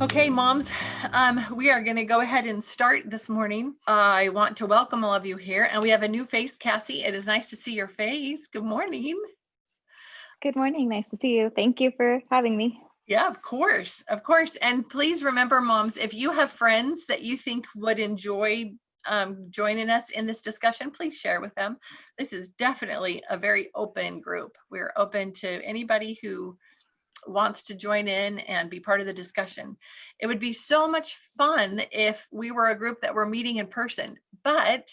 Okay, moms, we are going to go ahead and start this morning. I want to welcome all of you here, and we have a new face, Cassie. It is nice to see your face. Good morning. Good morning. Nice to see you. Thank you for having me. Yeah, of course, of course. And please remember, moms, if you have friends that you think would enjoy joining us in this discussion, please share with them. This is definitely a very open group. We're open to anybody who wants to join in and be part of the discussion. It would be so much fun if we were a group that were meeting in person, but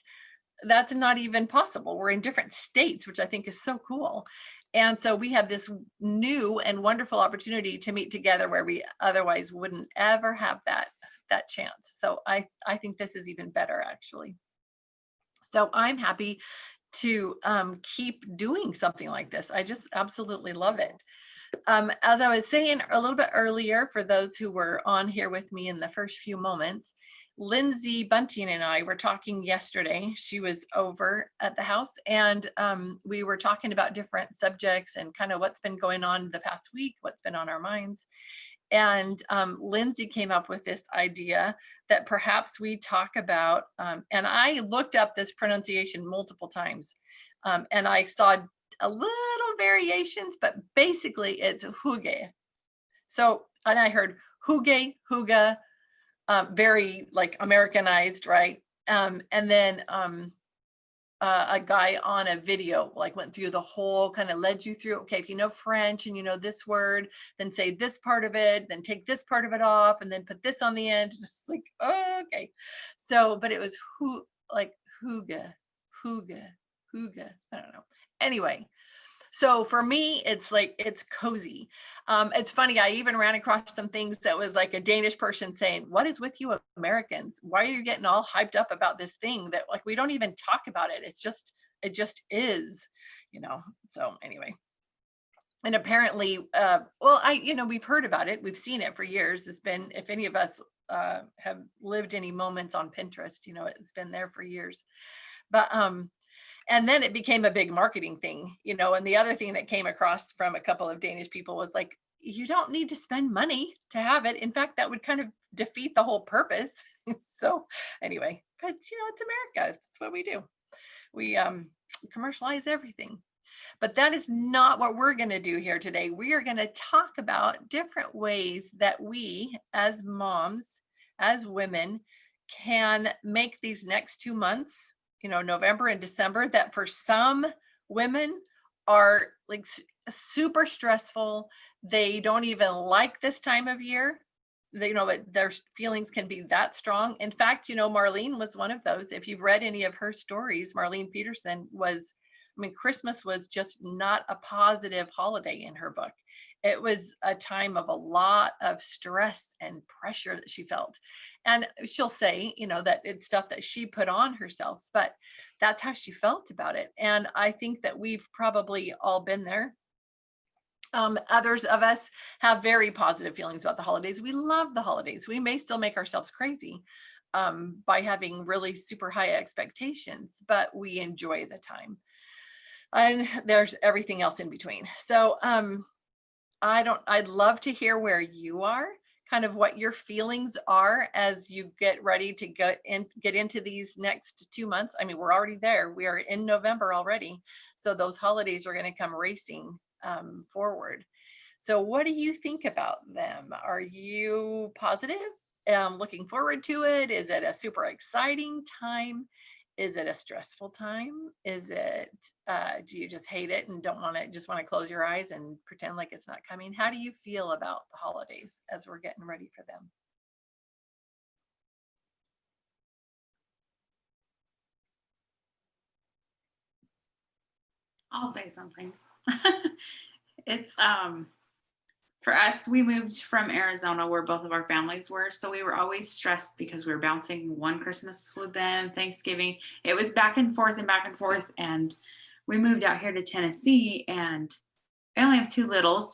that's not even possible. We're in different states, which I think is so cool. And so we have this new and wonderful opportunity to meet together where we otherwise wouldn't ever have that chance. So I think this is even better, actually. So I'm happy to keep doing something like this. I just absolutely love it. As I was saying a little bit earlier, for those who were on here with me in the first few moments, Lindsay Bunting and I were talking yesterday. She was over at the house, and we were talking about different subjects and kind of what's been going on the past week, what's been on our minds. And Lindsay came up with this idea that perhaps we talk about, and I looked up this pronunciation multiple times, and I saw a little variations, but basically it's hygge. So, and I heard hygge, hygge, very like Americanized, right? And then a guy on a video like went through the whole, kind of led you through, okay, if you know French and you know this word, then say this part of it, then take this part of it off, and then put this on the end. It's like, oh, okay. So, but it was like hygge, hygge, hygge. I don't know. Anyway, so for me, it's like, it's cozy. It's funny, I even ran across some things that was like a Danish person saying, what is with you Americans? Why are you getting all hyped up about this thing that like, we don't even talk about it. It just is, so anyway. And apparently, we've heard about it. We've seen it for years. It's been, if any of us have lived any moments on Pinterest, it's been there for years. But and then it became a big marketing thing, and the other thing that came across from a couple of Danish people was like, you don't need to spend money to have it. In fact, that would kind of defeat the whole purpose. So anyway, but it's America. That's what we do. We commercialize everything. But that is not what we're going to do here today. We are going to talk about different ways that we as moms, as women, can make these next 2 months, November and December, that for some women are like super stressful. They don't even like this time of year. But their feelings can be that strong. In fact, Marlene was one of those. If you've read any of her stories, Marlene Peterson Christmas was just not a positive holiday in her book. It was a time of a lot of stress and pressure that she felt. And she'll say, that it's stuff that she put on herself, but that's how she felt about it. And I think that we've probably all been there. Others of us have very positive feelings about the holidays. We love the holidays. We may still make ourselves crazy by having really super high expectations, but we enjoy the time. And there's everything else in between. So I'd love to hear where you are, kind of what your feelings are as you get ready to get into these next 2 months. We're already there. We are in November already. So those holidays are going to come racing forward. So what do you think about them? Are you positive? Looking forward to it? Is it a super exciting time? Is it a stressful time? Is it, do you just hate it and just want to close your eyes and pretend like it's not coming? How do you feel about the holidays as we're getting ready for them? I'll say something. It's for us, we moved from Arizona where both of our families were. So we were always stressed because we were bouncing one Christmas with them, Thanksgiving. It was back and forth and back and forth. And we moved out here to Tennessee, and I only have 2 littles,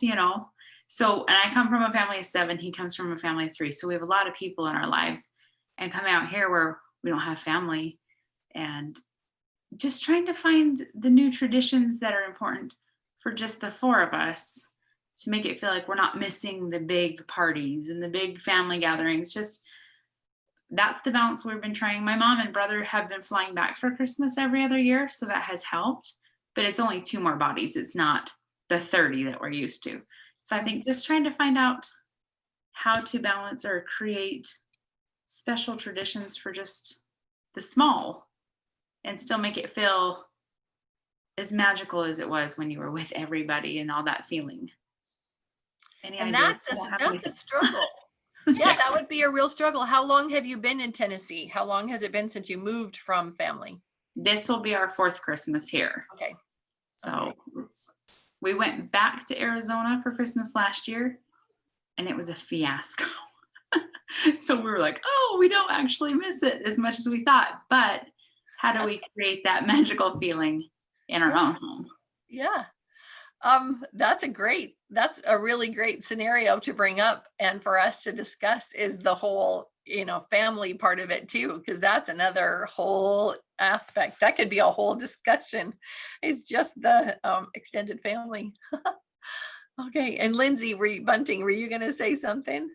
So, and I come from a family of 7. He comes from a family of 3. So we have a lot of people in our lives, and coming out here where we don't have family, and just trying to find the new traditions that are important for just the 4 of us. to make it feel like we're not missing the big parties and the big family gatherings. Just that's the balance we've been trying. My mom and brother have been flying back for Christmas every other year, so that has helped. But it's only 2 more bodies. It's not the 30 that we're used to. So I think just trying to find out how to balance or create special traditions for just the small and still make it feel as magical as it was when you were with everybody and all that feeling. Any And ideas? that's a struggle. Yeah, that would be a real struggle. How long have you been in Tennessee? How long has it been since you moved from family? This will be our 4th Christmas here. Okay. So we went back to Arizona for Christmas last year and it was a fiasco. So we were like, oh, we don't actually miss it as much as we thought. But how do we create that magical feeling in our own home? Yeah. That's a really great scenario to bring up and for us to discuss is the whole, family part of it too, because that's another whole aspect. That could be a whole discussion. It's just the extended family. Okay. And Lindsay Bunting, were you going to say something?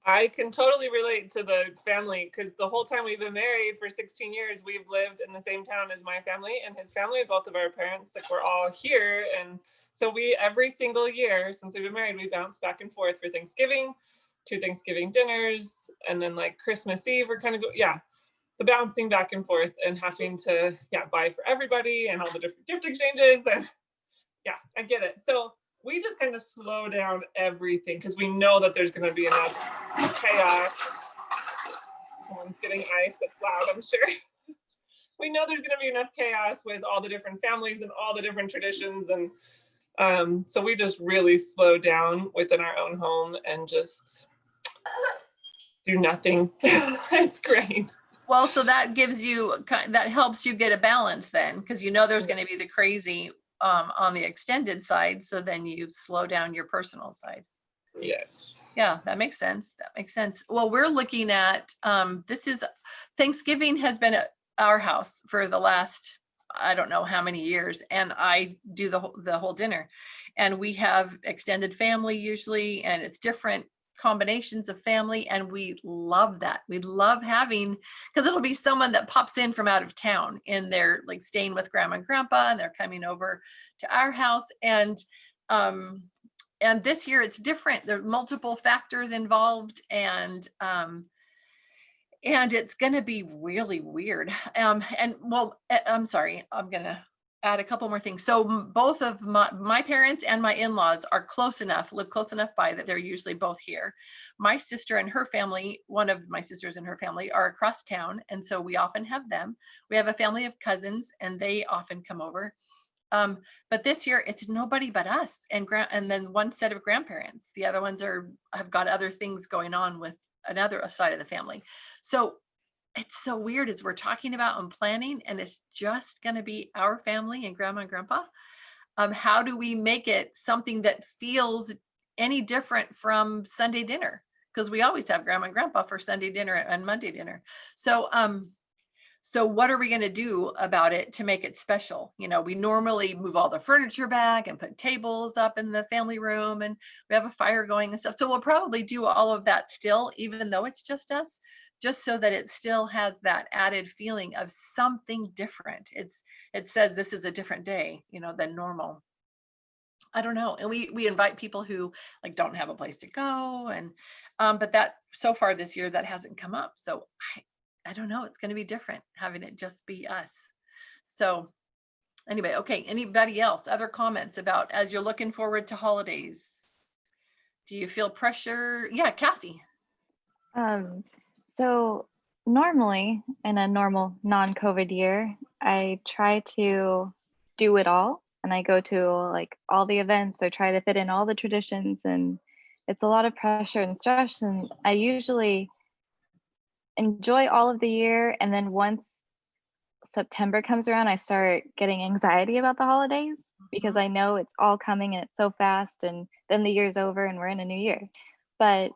I can totally relate to the family because the whole time we've been married for 16 years, we've lived in the same town as my family and his family, both of our parents. Like we're all here. And so every single year since we've been married, we bounce back and forth for Thanksgiving, 2 Thanksgiving dinners, and then like Christmas Eve, we're kind of the bouncing back and forth and having to, buy for everybody and all the different gift exchanges. And I get it. So we just kind of slow down everything because we know that there's going to be enough chaos. Someone's getting ice. That's loud, I'm sure. We know there's going to be enough chaos with all the different families and all the different traditions. And so we just really slow down within our own home and just do nothing. It's great. Well, so that helps you get a balance then, because there's going to be the crazy on the extended side. So then you slow down your personal side. Yes. Yeah, that makes sense. Well, we're looking at, Thanksgiving has been at our house for the last, I don't know how many years. And I do the whole dinner and we have extended family usually, and it's different combinations of family. And we love that. We love having, because it'll be someone that pops in from out of town and they're like staying with grandma and grandpa and they're coming over to our house. And this year it's different. There are multiple factors involved and it's going to be really weird. I'm sorry, I'm going to add a couple more things. So both of my parents and my in-laws live close enough by that they're usually both here. My sister and her family, one of my sisters and her family are across town. And so we often have them. We have a family of cousins and they often come over. But this year it's nobody but us and then one set of grandparents. The other ones have got other things going on with another side of the family. So it's so weird as we're talking about and planning, and it's just going to be our family and grandma and grandpa. How do we make it something that feels any different from Sunday dinner? Because we always have grandma and grandpa for Sunday dinner and Monday dinner. So what are we going to do about it to make it special? We normally move all the furniture back and put tables up in the family room and we have a fire going and stuff. So we'll probably do all of that still, even though it's just us, just so that it still has that added feeling of something different. It says this is a different day, than normal. I don't know. And we invite people who like don't have a place to go. And, but that so far this year, that hasn't come up. So I don't know. It's going to be different having it just be us. So anyway, okay. Anybody else, other comments about as you're looking forward to holidays? Do you feel pressure? Yeah, Cassie. So normally in a normal non-COVID year, I try to do it all and I go to like all the events or try to fit in all the traditions, and it's a lot of pressure and stress, and I usually enjoy all of the year, and then once September comes around, I start getting anxiety about the holidays because I know it's all coming and it's so fast, and then the year's over and we're in a new year. But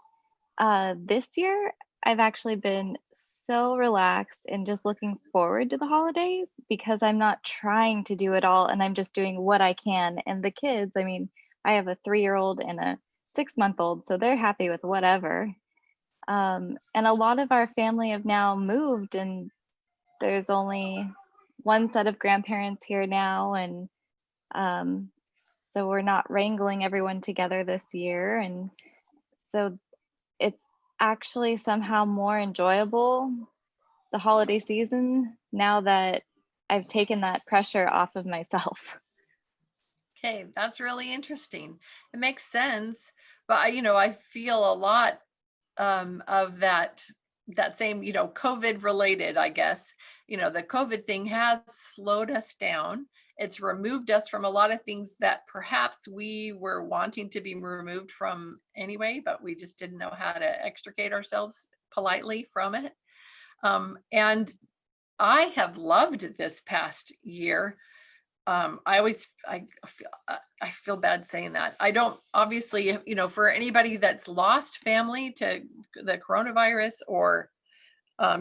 this year, I've actually been so relaxed and just looking forward to the holidays because I'm not trying to do it all and I'm just doing what I can. And the kids, I mean, I have a 3-year-old and a 6-month-old, so they're happy with whatever. And a lot of our family have now moved, and there's only one set of grandparents here now, and so we're not wrangling everyone together this year. And so it's actually somehow more enjoyable, the holiday season, now that I've taken that pressure off of myself. Okay, that's really interesting. It makes sense, but I feel a lot of that same, COVID related, I guess. The COVID thing has slowed us down. It's removed us from a lot of things that perhaps we were wanting to be removed from anyway, but we just didn't know how to extricate ourselves politely from it. And I have loved this past year. I feel bad saying that. I don't, obviously, for anybody that's lost family to the coronavirus, or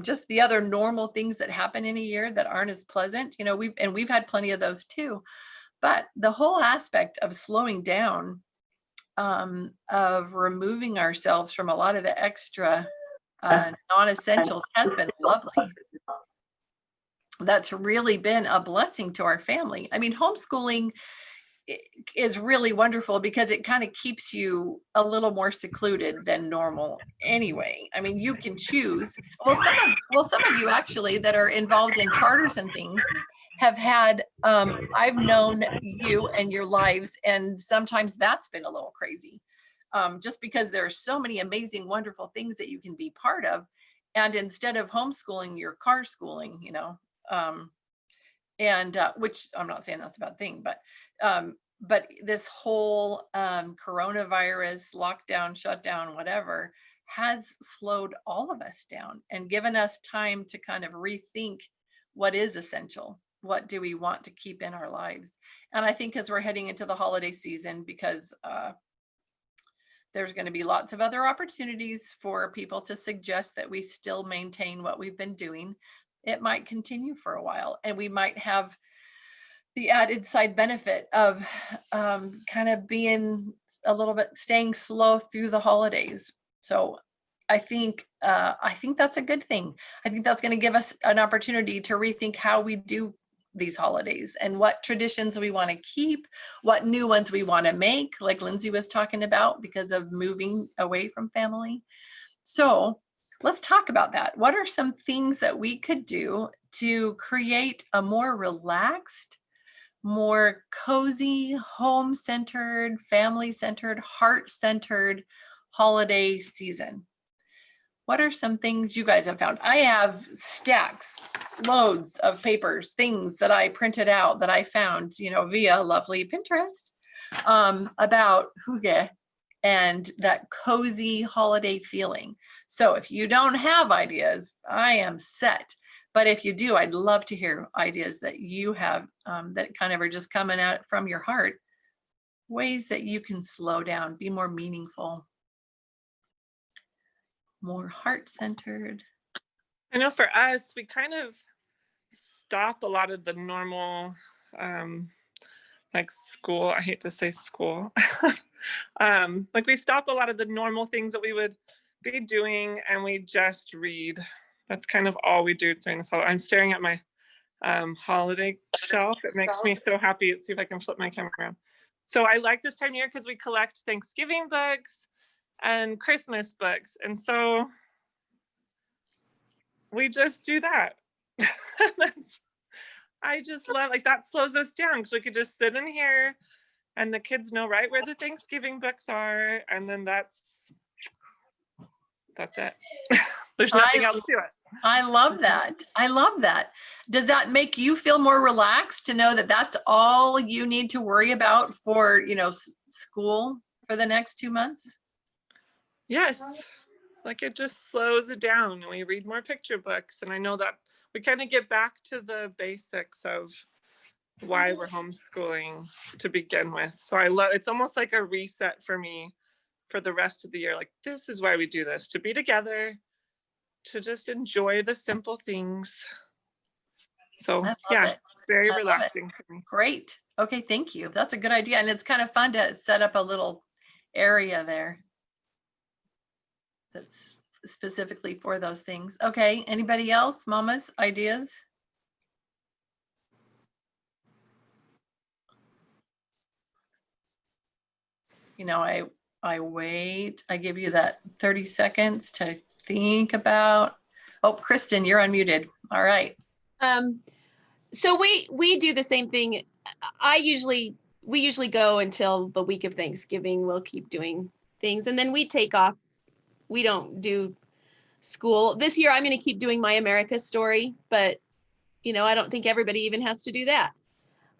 just the other normal things that happen in a year that aren't as pleasant, we've had plenty of those too. But the whole aspect of slowing down, of removing ourselves from a lot of the extra non-essentials has been lovely. That's really been a blessing to our family. I mean, homeschooling is really wonderful because it kind of keeps you a little more secluded than normal anyway. I mean, you can choose. Some of you actually that are involved in charters and things have had, I've known you and your lives, and sometimes that's been a little crazy, just because there are so many amazing, wonderful things that you can be part of. And instead of homeschooling, you're car schooling, which I'm not saying that's a bad thing, but this whole coronavirus lockdown, shutdown, whatever, has slowed all of us down and given us time to kind of rethink what is essential. What do we want to keep in our lives? And I think as we're heading into the holiday season, because there's going to be lots of other opportunities for people to suggest that we still maintain what we've been doing. It might continue for a while, and we might have the added side benefit of kind of being a little bit staying slow through the holidays. So I think that's a good thing. I think that's going to give us an opportunity to rethink how we do these holidays and what traditions we want to keep, what new ones we want to make, like Lindsay was talking about, because of moving away from family. So let's talk about that. What are some things that we could do to create a more relaxed, more cozy, home-centered, family-centered, heart-centered holiday season? What are some things you guys have found? I have stacks, loads of papers, things that I printed out that I found, via lovely Pinterest, about hygge and that cozy holiday feeling. So if you don't have ideas, I am set. But if you do, I'd love to hear ideas that you have that kind of are just coming out from your heart, ways that you can slow down, be more meaningful, more heart-centered. I know for us, we kind of stop a lot of the normal, like school. I hate to say school. Like we stop a lot of the normal things that we would be doing, and we just read. That's kind of all we do during this holiday. I'm staring at my holiday shelf. It makes me so happy. Let's see if I can flip my camera around. So I like this time of year because we collect Thanksgiving books and Christmas books. And so we just do that. I just love, like, that slows us down because we could just sit in here and the kids know right where the Thanksgiving books are. And then that's it. There's nothing else to it. I love that. I love that. Does that make you feel more relaxed to know that that's all you need to worry about for, school for the next 2 months? Yes. Like it just slows it down and we read more picture books. And I know that we kind of get back to the basics of why we're homeschooling to begin with. So it's almost like a reset for me for the rest of the year. Like, this is why we do this, to be together, to just enjoy the simple things. So yeah, it's very relaxing for me. Great. Okay, thank you. That's a good idea. And it's kind of fun to set up a little area there that's specifically for those things. Okay, anybody else? Mamas, ideas? You know, I wait. I give you that 30 seconds to think about. Oh, Kristen, you're unmuted. All right. So we do the same thing. We usually go until the week of Thanksgiving. We'll keep doing things, and then we take off. We don't do school this year. I'm going to keep doing My America Story, but I don't think everybody even has to do that.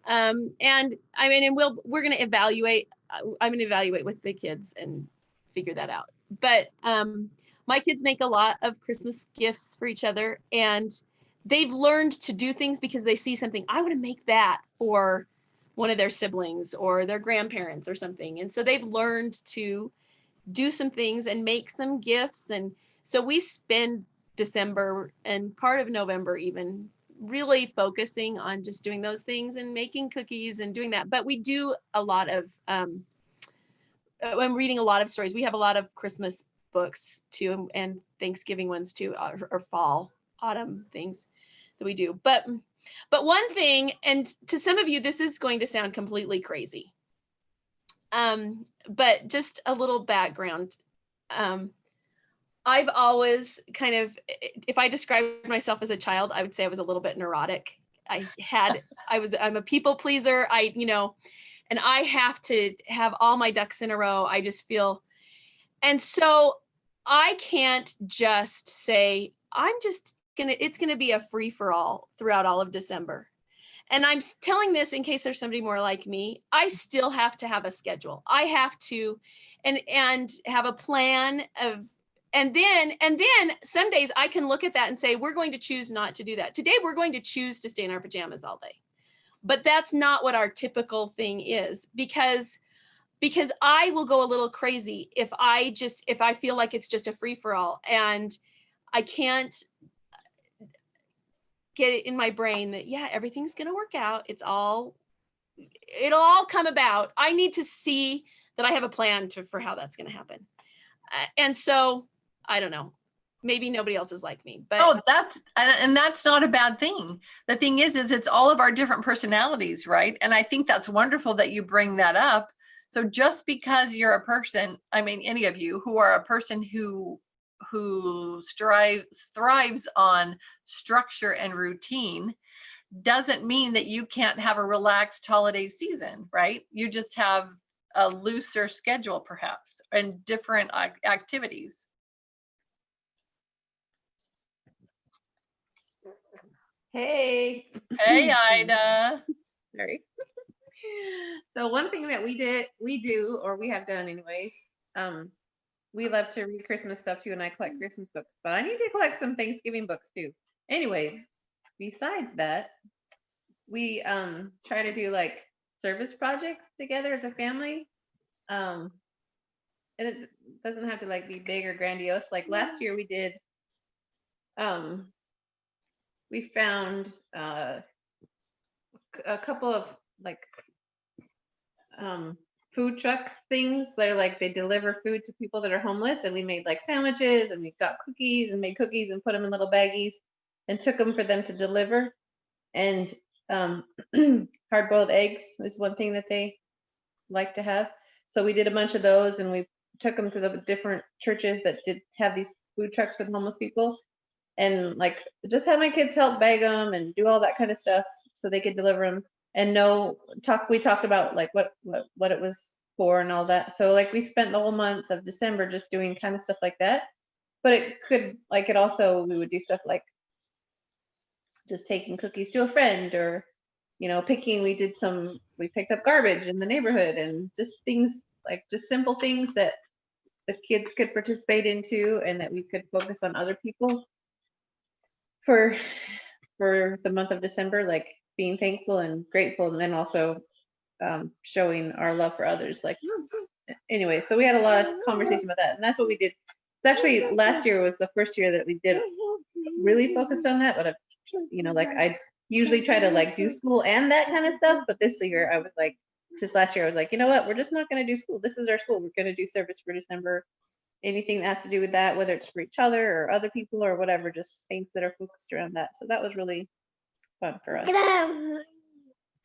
And I mean, and we're going to evaluate. I'm going to evaluate with the kids and figure that out. But my kids make a lot of Christmas gifts for each other, and they've learned to do things because they see something. I want to make that for one of their siblings or their grandparents or something. And so they've learned to do some things and make some gifts. And so we spend December and part of November even really focusing on just doing those things and making cookies and doing that. But we do a lot of, I'm reading a lot of stories. We have a lot of Christmas books too, and Thanksgiving ones too, or fall, autumn things that we do. But one thing, and to some of you, this is going to sound completely crazy. But just a little background. I've always kind of, if I described myself as a child, I would say I was a little bit neurotic. I'm a people pleaser. And I have to have all my ducks in a row. I just feel, and so I can't just say, it's going to be a free for all throughout all of December. And I'm telling this in case there's somebody more like me. I still have to have a schedule. I have to, and have a plan of, and then some days I can look at that and say, we're going to choose not to do that. Today, we're going to choose to stay in our pajamas all day. But that's not what our typical thing is, because I will go a little crazy if I feel like it's just a free for all, and I can't get it in my brain that, yeah, everything's going to work out. It'll all come about. I need to see that I have a plan for how that's going to happen. And so I don't know, maybe nobody else is like me, but that's not a bad thing. The thing is it's all of our different personalities, right? And I think that's wonderful that you bring that up. So just because you're a person, I mean, any of you who are a person who thrives on structure and routine, doesn't mean that you can't have a relaxed holiday season, right? You just have a looser schedule perhaps and different activities. Hey Ida. Sorry. So one thing that we have done anyways, we love to read Christmas stuff too, and I collect Christmas books, but I need to collect some Thanksgiving books too. Anyways, besides that, we try to do like service projects together as a family. And it doesn't have to like be big or grandiose. Like last year we did we found a couple of like food truck things. They're like, they deliver food to people that are homeless, and we made like sandwiches, and we got cookies and made cookies and put them in little baggies and took them for them to deliver. And hard-boiled eggs is one thing that they like to have. So we did a bunch of those, and we took them to the different churches that did have these food trucks for the homeless people, and like just have my kids help bag them and do all that kind of stuff so they could deliver them. And we talked about like what it was for and all that. So like we spent the whole month of December just doing kind of stuff like that. But we would do stuff like just taking cookies to a friend, or we picked up garbage in the neighborhood, and just things like just simple things that the kids could participate into, and that we could focus on other people for the month of December, like being thankful and grateful, and then also showing our love for others. Like, anyway, so we had a lot of conversation about that, and that's what we did. It's actually last year was the first year that we did really focused on that, but usually try to like do school and that kind of stuff. But this year I was like, just last year I was like, you know what? We're just not going to do school. This is our school. We're going to do service for December. Anything that has to do with that, whether it's for each other or other people or whatever, just things that are focused around that. So that was really fun for us.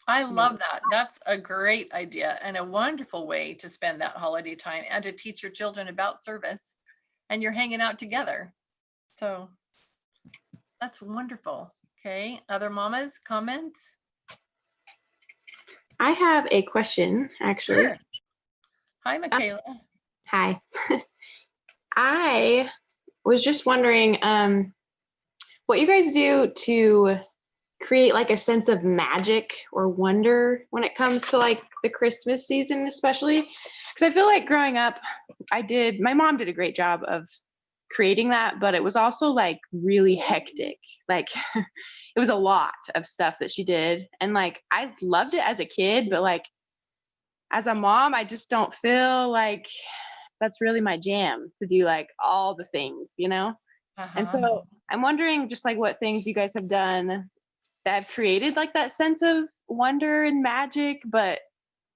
I love that. That's a great idea and a wonderful way to spend that holiday time and to teach your children about service, and you're hanging out together. So that's wonderful. Okay, other mamas, comments? I have a question, actually. Sure. Hi, Michaela. Hi. I was just wondering what you guys do to create like a sense of magic or wonder when it comes to like the Christmas season, especially because I feel like growing up, my mom did a great job of creating that, but it was also like really hectic. Like it was a lot of stuff that she did. And like, I loved it as a kid, but like as a mom, I just don't feel like that's really my jam to do like all the things, you know? And so I'm wondering just like what things you guys have done that have created like that sense of wonder and magic, but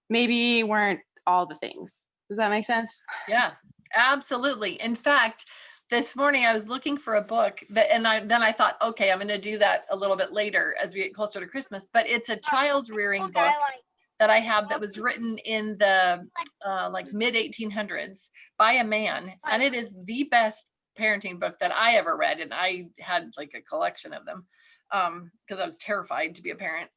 maybe weren't all the things. Does that make sense? Yeah, absolutely. In fact, this morning I was looking for a book that, and then I thought, okay, I'm going to do that a little bit later as we get closer to Christmas, but it's a child rearing book that I have that was written in the like mid 1800s by a man. And it is the best parenting book that I ever read. And I had like a collection of them because I was terrified to be a parent.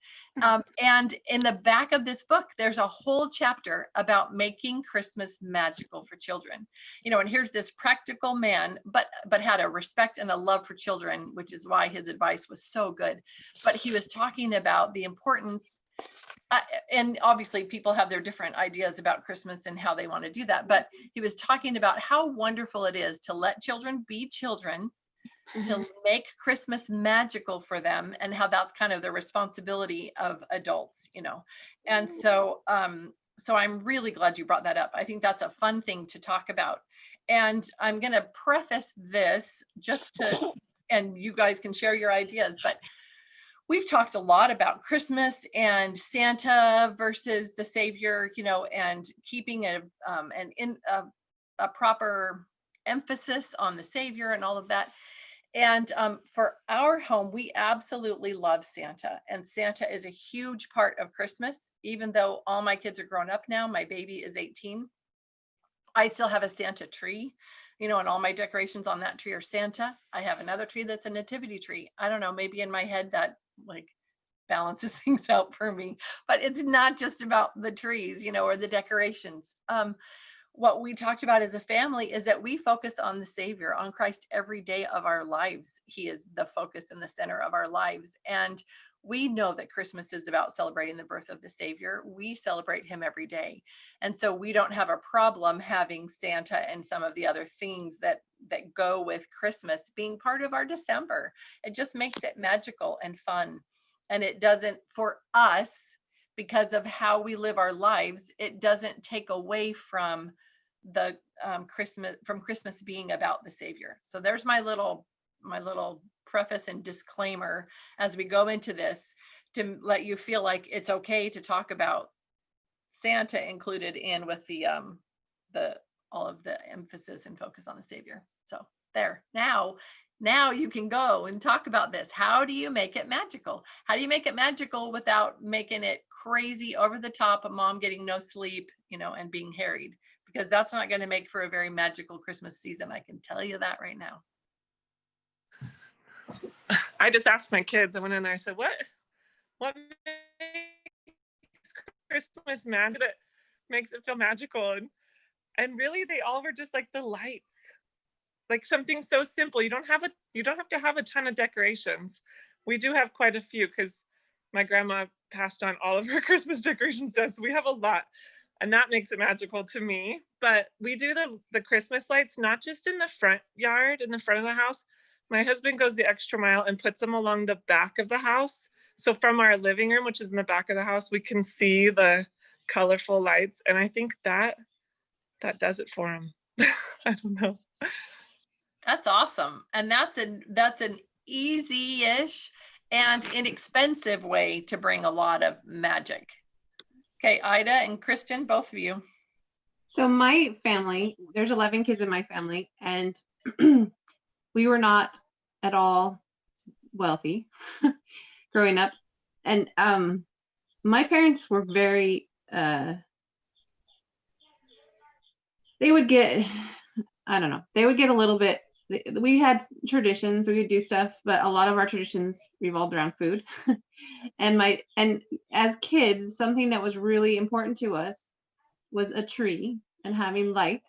And in the back of this book, there's a whole chapter about making Christmas magical for children. You know, and here's this practical man, but had a respect and a love for children, which is why his advice was so good. But he was talking about the importance, and obviously people have their different ideas about Christmas and how they want to do that. But he was talking about how wonderful it is to let children be children, to make Christmas magical for them, and how that's kind of the responsibility of adults, you know. And so so I'm really glad you brought that up. I think that's a fun thing to talk about. And I'm going to preface this just to, and you guys can share your ideas, but we've talked a lot about Christmas and Santa versus the Savior, you know, and keeping a proper emphasis on the Savior and all of that. And for our home, we absolutely love Santa, and Santa is a huge part of Christmas. Even though all my kids are grown up now, my baby is 18. I still have a Santa tree, you know, and all my decorations on that tree are Santa. I have another tree that's a nativity tree. I don't know, maybe in my head that like balances things out for me, but it's not just about the trees, you know, or the decorations. What we talked about as a family is that we focus on the Savior, on Christ every day of our lives. He is the focus and the center of our lives. And we know that Christmas is about celebrating the birth of the Savior. We celebrate him every day. And so we don't have a problem having Santa and some of the other things that go with Christmas being part of our December. It just makes it magical and fun. And it doesn't, for us, because of how we live our lives, it doesn't take away from the Christmas being about the Savior. So there's my little preface and disclaimer as we go into this, to let you feel like it's okay to talk about Santa included in with the all of the emphasis and focus on the Savior. So there, now you can go and talk about this. How do you make it magical? How do you make it magical without making it crazy, over the top, a mom getting no sleep, you know, and being harried? Because that's not going to make for a very magical Christmas season. I can tell you that right now. I just asked my kids. I went in there. I said, "What makes Christmas magic? That makes it feel magical?" And really, they all were just like the lights. Like something so simple. You don't have to have a ton of decorations. We do have quite a few because my grandma passed on all of her Christmas decorations to us. So we have a lot, and that makes it magical to me. But we do the Christmas lights not just in the front yard, in the front of the house. My husband goes the extra mile and puts them along the back of the house. So from our living room, which is in the back of the house, we can see the colorful lights, and I think that does it for him. I don't know. That's awesome. And that's an easy-ish and inexpensive way to bring a lot of magic. Okay, Ida and Kristen, both of you. So my family, there's 11 kids in my family, and we were not at all wealthy growing up. And my parents were very, they would get, I don't know, they would get a little bit, we had traditions, we would do stuff, but a lot of our traditions revolved around food. And as kids, something that was really important to us was a tree and having lights.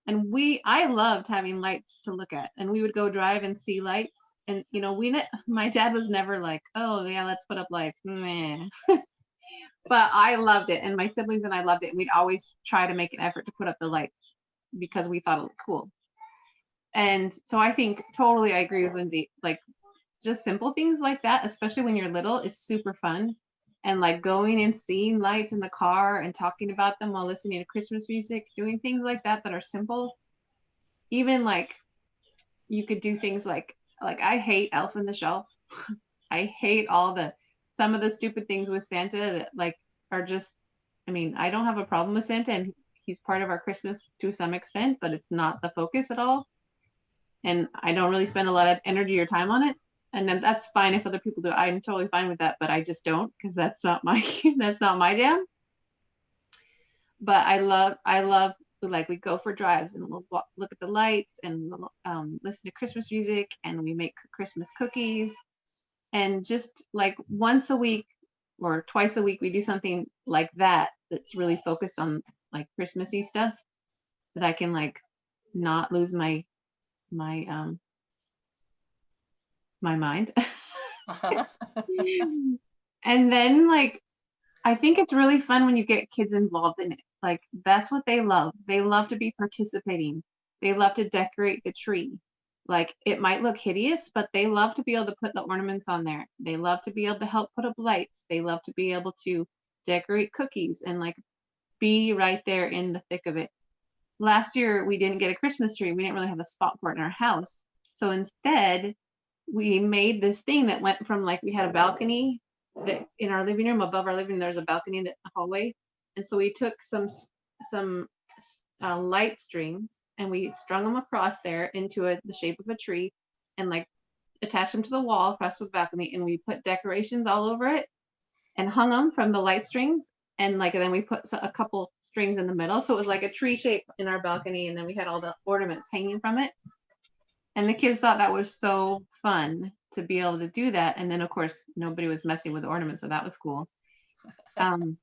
And I loved having lights to look at, and we would go drive and see lights. And my dad was never like, oh yeah, let's put up lights. Meh. But I loved it, and my siblings and I loved it. And we'd always try to make an effort to put up the lights because we thought it looked cool. And so I think totally I agree with Lindsay. Like, just simple things like that, especially when you're little, is super fun. And like going and seeing lights in the car and talking about them while listening to Christmas music, doing things like that are simple. Even like you could do things like I hate Elf on the Shelf. I hate some of the stupid things with Santa that like are just, I mean, I don't have a problem with Santa, and he's part of our Christmas to some extent, but it's not the focus at all. And I don't really spend a lot of energy or time on it. And then that's fine if other people do. I'm totally fine with that, but I just don't, because that's not my jam. But I love like we go for drives and we'll look at the lights and listen to Christmas music, and we make Christmas cookies. And just like once a week or twice a week, we do something like that that's really focused on like Christmassy stuff, that I can like not lose my mind. Uh-huh. And then like I think it's really fun when you get kids involved in it. Like that's what they love. They love to be participating. They love to decorate the tree. Like it might look hideous, but they love to be able to put the ornaments on there. They love to be able to help put up lights. They love to be able to decorate cookies and like be right there in the thick of it. Last year we didn't get a Christmas tree. We didn't really have a spot for it in our house. So instead, we made this thing that went from like we had a balcony that in our living room, above our living room there's a balcony in the hallway, and so we took some light strings and we strung them across there into the shape of a tree, and like attached them to the wall across the balcony, and we put decorations all over it and hung them from the light strings, and like then we put a couple strings in the middle, so it was like a tree shape in our balcony, and then we had all the ornaments hanging from it. And the kids thought that was so fun to be able to do that. And then of course nobody was messing with the ornaments, so that was cool. And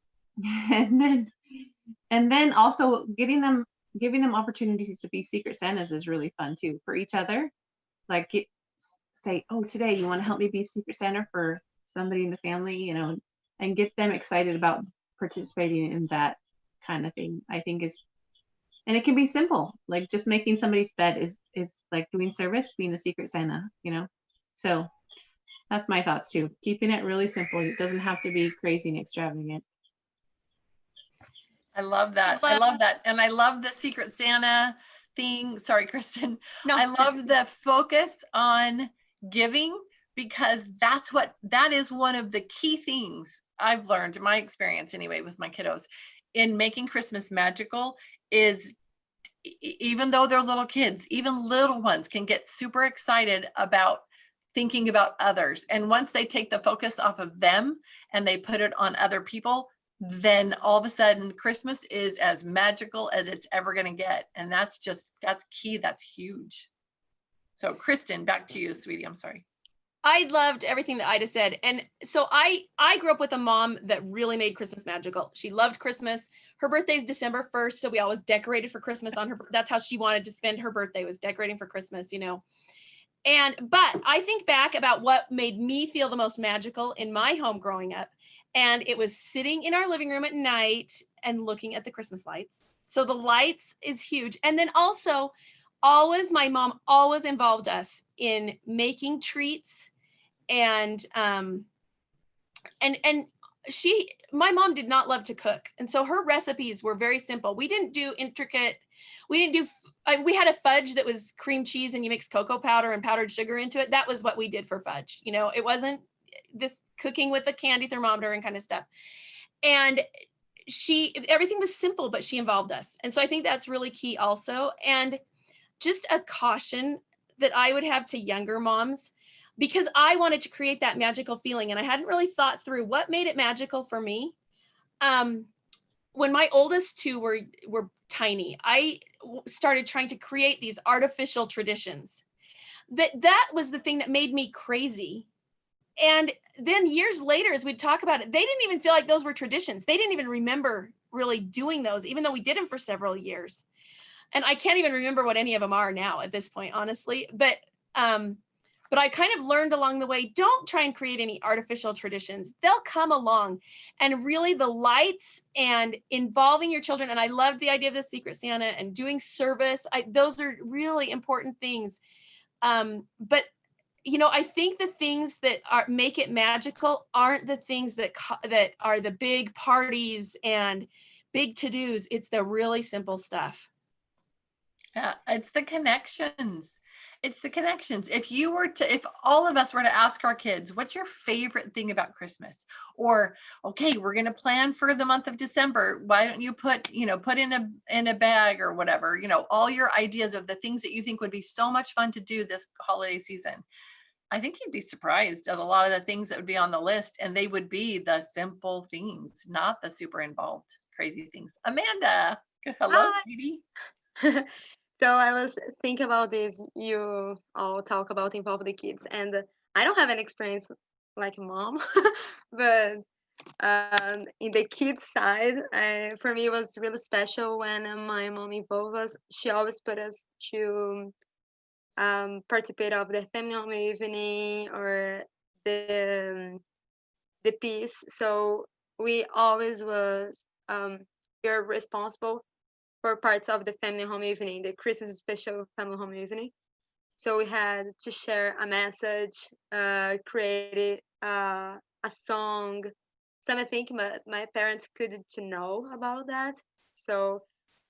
then also giving them opportunities to be Secret Santas is really fun too, for each other. Like say, oh, today you want to help me be Secret Santa for somebody in the family, and get them excited about participating in that kind of thing. I think and it can be simple, like just making somebody's bed is like doing service, being a Secret Santa, So that's my thoughts too. Keeping it really simple. It doesn't have to be crazy and extravagant. I love that. I love that. And I love the Secret Santa thing. Sorry, Kristen. No. I love the focus on giving, because that is one of the key things I've learned in my experience anyway with my kiddos in making Christmas magical. Is even though they're little kids, even little ones can get super excited about thinking about others. And once they take the focus off of them and they put it on other people, then all of a sudden Christmas is as magical as it's ever going to get. And that's key. That's huge. So Kristen, back to you, sweetie. I'm sorry. I loved everything that Ida said. And so I grew up with a mom that really made Christmas magical. She loved Christmas. Her birthday's December 1st. So we always decorated for Christmas on her. That's how she wanted to spend her birthday, was decorating for Christmas, But I think back about what made me feel the most magical in my home growing up. And it was sitting in our living room at night and looking at the Christmas lights. So the lights is huge. And then also my mom always involved us in making treats and my mom did not love to cook. And so her recipes were very simple. We didn't do intricate, we didn't do, we had a fudge that was cream cheese and you mix cocoa powder and powdered sugar into it. That was what we did for fudge. You know, it wasn't this cooking with a candy thermometer and kind of stuff. And everything was simple, but she involved us. And so I think that's really key also. And just a caution that I would have to younger moms, because I wanted to create that magical feeling and I hadn't really thought through what made it magical for me. When my oldest two were tiny, I started trying to create these artificial traditions. That was the thing that made me crazy. And then years later, as we'd talk about it, they didn't even feel like those were traditions. They didn't even remember really doing those, even though we did them for several years. And I can't even remember what any of them are now at this point, honestly. But I kind of learned along the way, don't try and create any artificial traditions. They'll come along. And really the lights and involving your children. And I loved the idea of the Secret Santa and doing service. Those are really important things. But you know, I think the things that make it magical aren't the things that are the big parties and big to-dos. It's the really simple stuff. Yeah, it's the connections. It's the connections. If all of us were to ask our kids, what's your favorite thing about Christmas? Or, okay, we're going to plan for the month of December. Why don't you put in a bag or whatever, all your ideas of the things that you think would be so much fun to do this holiday season. I think you'd be surprised at a lot of the things that would be on the list, and they would be the simple things, not the super involved, crazy things. Amanda, hello, Hi. sweetie. So I was thinking about this. You all talk about involve the kids, and I don't have an experience like mom, but in the kids side, for me it was really special when my mom involved us. She always put us to participate of the family home evening or the piece. So we always was we are responsible for parts of the family home evening, the Christmas special family home evening. So we had to share a message, create a song, something, but my parents couldn't know about that. So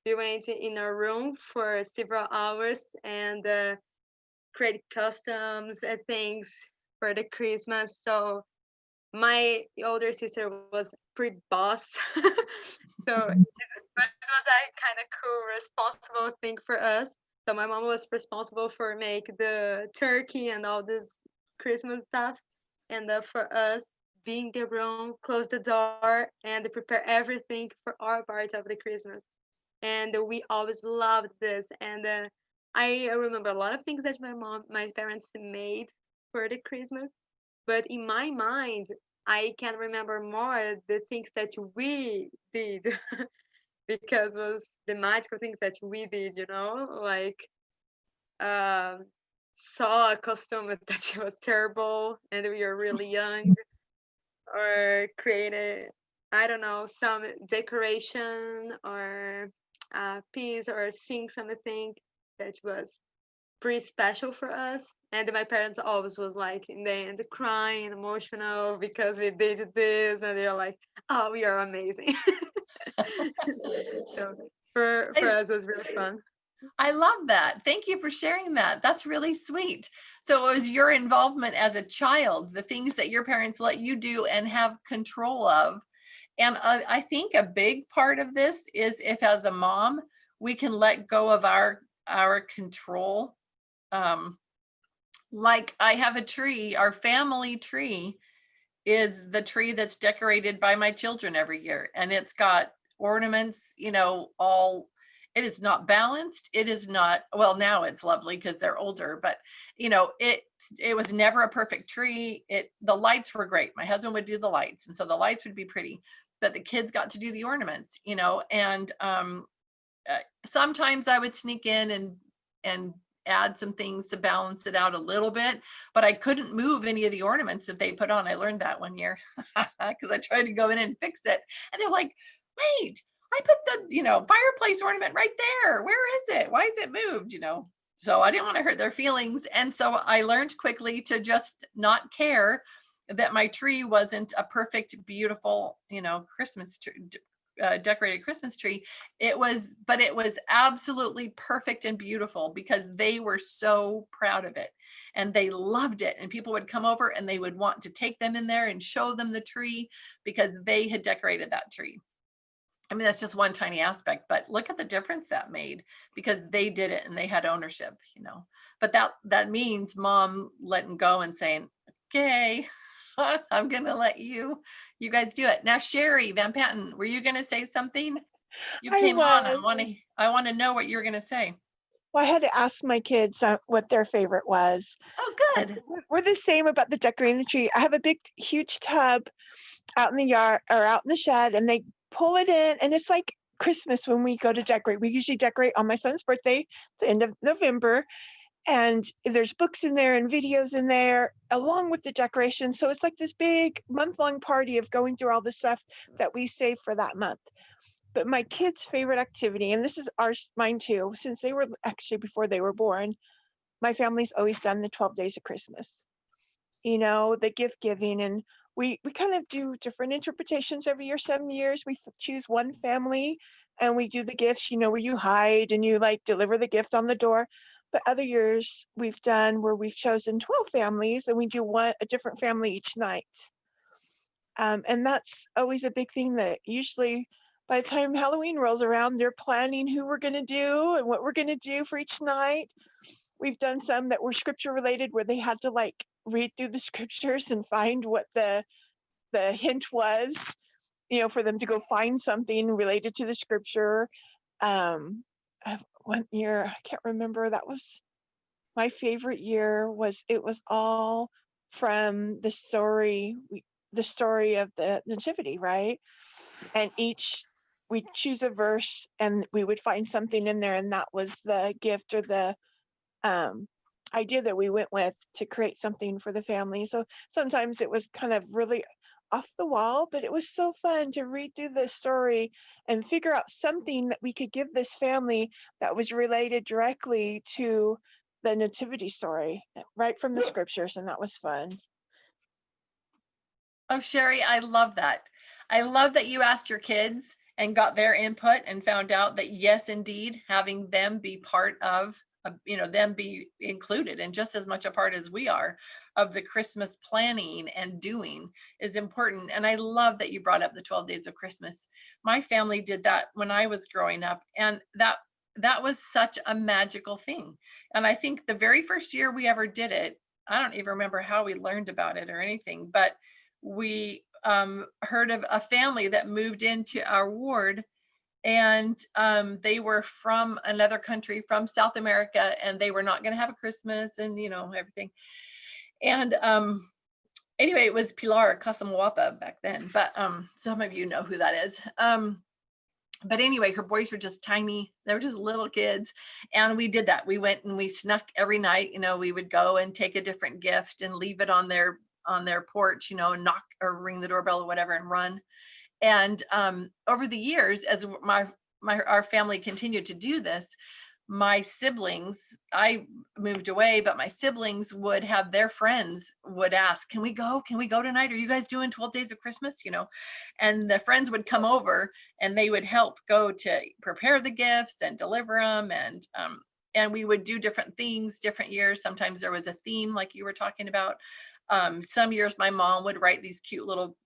we went in a room for several hours and create customs and things for the Christmas. So my older sister was pretty boss. So it was a kind of cool, responsible thing for us. So my mom was responsible for make the turkey and all this Christmas stuff, and for us being the room, close the door, and prepare everything for our part of the Christmas. And we always loved this. And I remember a lot of things that my parents made for the Christmas, but in my mind, I can remember more the things that we did because it was the magical things that we did, like saw a costume that was terrible and we were really young, or created, I don't know, some decoration or piece or sing something that was pretty special for us. And my parents always was like in the end crying, emotional because we did this, and they're like, "Oh, we are amazing." So for us, it was really fun. I love that. Thank you for sharing that. That's really sweet. So it was your involvement as a child, the things that your parents let you do and have control of. And I think a big part of this is if as a mom, we can let go of our control. Like I have a tree, our family tree is the tree that's decorated by my children every year. And it's got ornaments, it is not balanced. It is not, well, now it's lovely because they're older, but it was never a perfect tree. The lights were great. My husband would do the lights. And so the lights would be pretty, but the kids got to do the ornaments, and sometimes I would sneak in and add some things to balance it out a little bit, but I couldn't move any of the ornaments that they put on. I learned that one year because I tried to go in and fix it. And they're like, wait, I put the, fireplace ornament right there. Where is it? Why is it moved? So I didn't want to hurt their feelings. And so I learned quickly to just not care that my tree wasn't a perfect, beautiful, Christmas tree, decorated Christmas tree. But it was absolutely perfect and beautiful because they were so proud of it and they loved it. And people would come over and they would want to take them in there and show them the tree because they had decorated that tree. I mean, that's just one tiny aspect, but look at the difference that made because they did it and they had ownership, But that means mom letting go and saying, okay, I'm going to let you guys do it. Now, Sherry Van Patten, were you going to say something? You I came on. was. I want to know what you're going to say. Well, I had to ask my kids what their favorite was. Oh, good. We're the same about the decorating the tree. I have a big, huge tub out in the yard or out in the shed, and they pull it in, and it's like Christmas when we go to decorate. We usually decorate on my son's birthday, the end of November, and there's books in there and videos in there along with the decorations. So it's like this big month-long party of going through all the stuff that we save for that month. But my kids' favorite activity, and this is mine too, since they were actually before they were born, my family's always done the 12 days of Christmas. The gift giving, and we kind of do different interpretations every year. Some years we choose one family and we do the gifts, where you hide and you like deliver the gift on the door. But other years we've done where we've chosen 12 families and we do a different family each night. And that's always a big thing that usually by the time Halloween rolls around, they're planning who we're going to do and what we're going to do for each night. We've done some that were scripture related where they had to like read through the scriptures and find what the hint was, for them to go find something related to the scripture. One year, I can't remember, that was my favorite year. It was all from the story of the nativity, right? And we'd choose a verse and we would find something in there, and that was the gift or the idea that we went with to create something for the family. So sometimes it was kind of really off the wall, but it was so fun to read through the story and figure out something that we could give this family that was related directly to the nativity story right from the scriptures, and that was fun. Oh, Sherry, I love that. I love that you asked your kids and got their input and found out that yes, indeed, having them be part of, them be included and just as much a part as we are of the Christmas planning and doing is important. And I love that you brought up the 12 days of Christmas. My family did that when I was growing up, and that was such a magical thing. And I think the very first year we ever did it, I don't even remember how we learned about it or anything, but we heard of a family that moved into our ward, and they were from another country, from South America, and they were not going to have a Christmas and everything. And anyway, it was Pilar Casamuapa back then, but some of you know who that is. But anyway, her boys were just tiny. They were just little kids. And we did that. We went and we snuck every night. We would go and take a different gift and leave it on their porch, and knock or ring the doorbell or whatever and run. And over the years, as our family continued to do this, my siblings, I moved away, but my siblings would have their friends would ask, can we go tonight? Are you guys doing 12 days of Christmas? And the friends would come over and they would help go to prepare the gifts and deliver them. And we would do different things, different years. Sometimes there was a theme like you were talking about. Some years my mom would write these cute little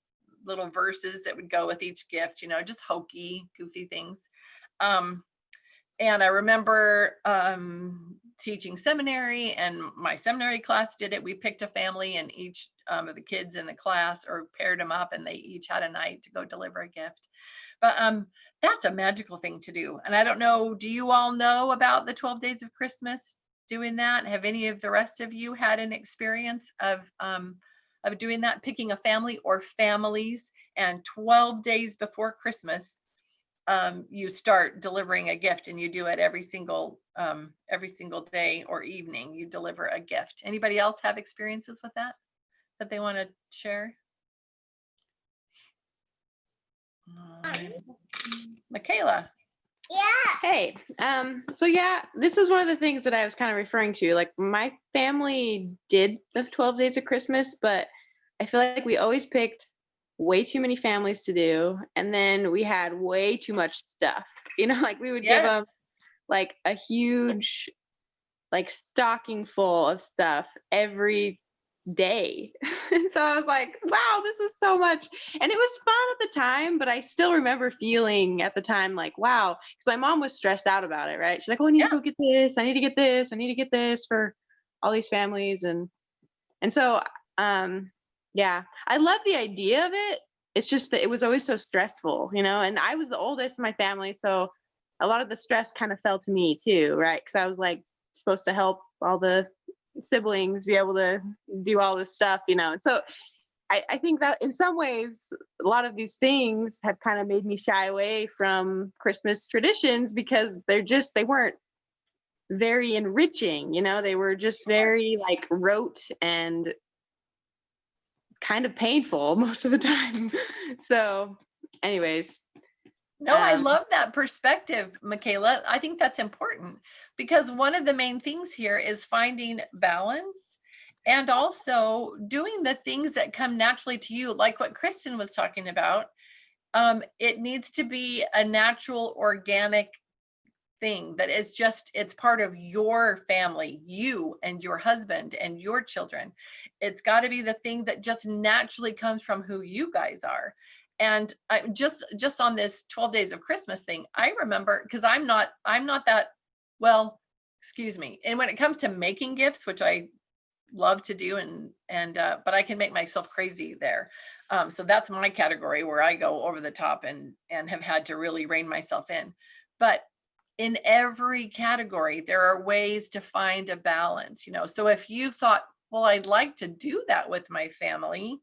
verses that would go with each gift, just hokey, goofy things. And I remember teaching seminary, and my seminary class did it. We picked a family, and each of the kids in the class or paired them up, and they each had a night to go deliver a gift. But that's a magical thing to do. And I don't know, do you all know about the 12 days of Christmas doing that? Have any of the rest of you had an experience of doing that, picking a family or families, and 12 days before Christmas, you start delivering a gift, and you do it every single day or evening, you deliver a gift. Anybody else have experiences with that they want to share? Michaela. Hey, so yeah, this is one of the things that I was kind of referring to. Like, my family did the 12 days of Christmas, but I feel like we always picked way too many families to do, and then we had way too much stuff. Like we would give them Yes. like a huge like stocking full of stuff every day. So I was like, wow, this is so much. And it was fun at the time, but I still remember feeling at the time like, wow, because my mom was stressed out about it, right? She's like, oh, I need to Yeah. go get this. I need to get this. I need to get this for all these families. And so yeah, I love the idea of it. It's just that it was always so stressful, and I was the oldest in my family. So a lot of the stress kind of fell to me too, right? Because I was like supposed to help all the siblings be able to do all this stuff, And so I think that in some ways, a lot of these things have kind of made me shy away from Christmas traditions because they weren't very enriching, they were just very like rote and kind of painful most of the time. So anyways, No, I love that perspective, Michaela. I think that's important because one of the main things here is finding balance and also doing the things that come naturally to you, like what Kristen was talking about. It needs to be a natural, organic thing that is just, it's part of your family, you and your husband and your children. It's got to be the thing that just naturally comes from who you guys are. And I just on this 12 days of Christmas thing, I remember, because I'm not that, well, excuse me. And when it comes to making gifts, which I love to do, but I can make myself crazy there. So that's my category where I go over the top and have had to really rein myself in. But in every category, there are ways to find a balance, So if you thought, well, I'd like to do that with my family,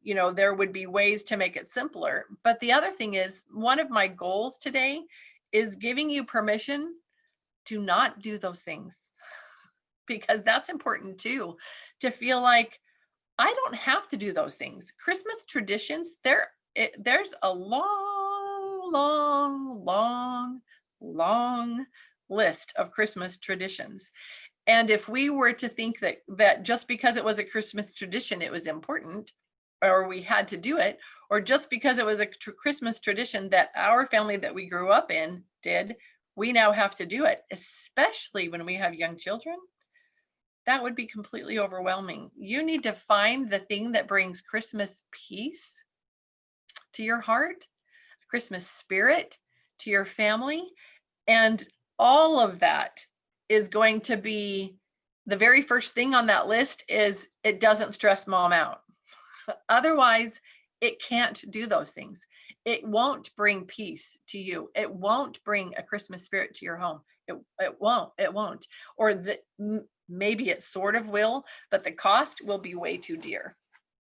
there would be ways to make it simpler. But the other thing is, one of my goals today is giving you permission to not do those things, because that's important too, to feel like I don't have to do those things. Christmas traditions, there's a long list of Christmas traditions. And if we were to think that just because it was a Christmas tradition, it was important, or we had to do it, or just because it was a Christmas tradition that our family that we grew up in did, we now have to do it, especially when we have young children, that would be completely overwhelming. You need to find the thing that brings Christmas peace to your heart, Christmas spirit to your family. And all of that is going to be the very first thing on that list is it doesn't stress mom out. Otherwise, it can't do those things. It won't bring peace to you. It won't bring a Christmas spirit to your home. It won't. Or maybe it sort of will, but the cost will be way too dear.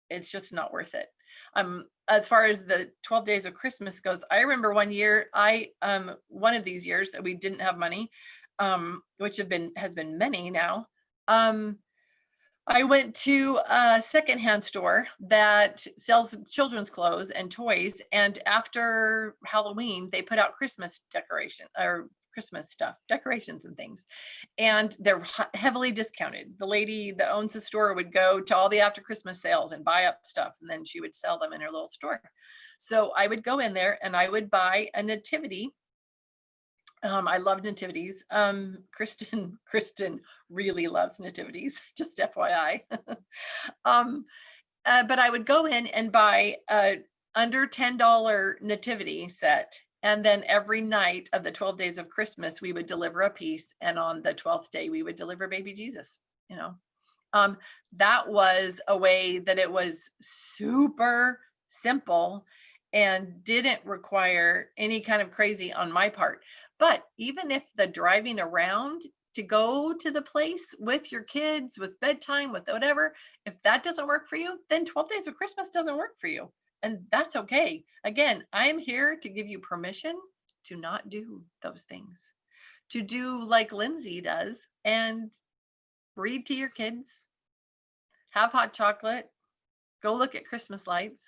It's just not worth it. As far as the 12 days of Christmas goes, I remember one year, one of these years that we didn't have money, which has been many now. I went to a secondhand store that sells children's clothes and toys. And after Halloween, they put out Christmas Christmas stuff, decorations and things. And they're heavily discounted. The lady that owns the store would go to all the after Christmas sales and buy up stuff. And then she would sell them in her little store. So I would go in there and I would buy a nativity. I love nativities. Kristen really loves nativities, just FYI. But I would go in and buy a under $10 nativity set. And then every night of the 12 days of Christmas, we would deliver a piece. And on the 12th day, we would deliver baby Jesus, that was a way that it was super simple and didn't require any kind of crazy on my part. But even if the driving around to go to the place with your kids, with bedtime, with whatever, if that doesn't work for you, then 12 days of Christmas doesn't work for you. And that's okay. Again, I'm here to give you permission to not do those things, to do like Lindsay does and read to your kids, have hot chocolate, go look at Christmas lights,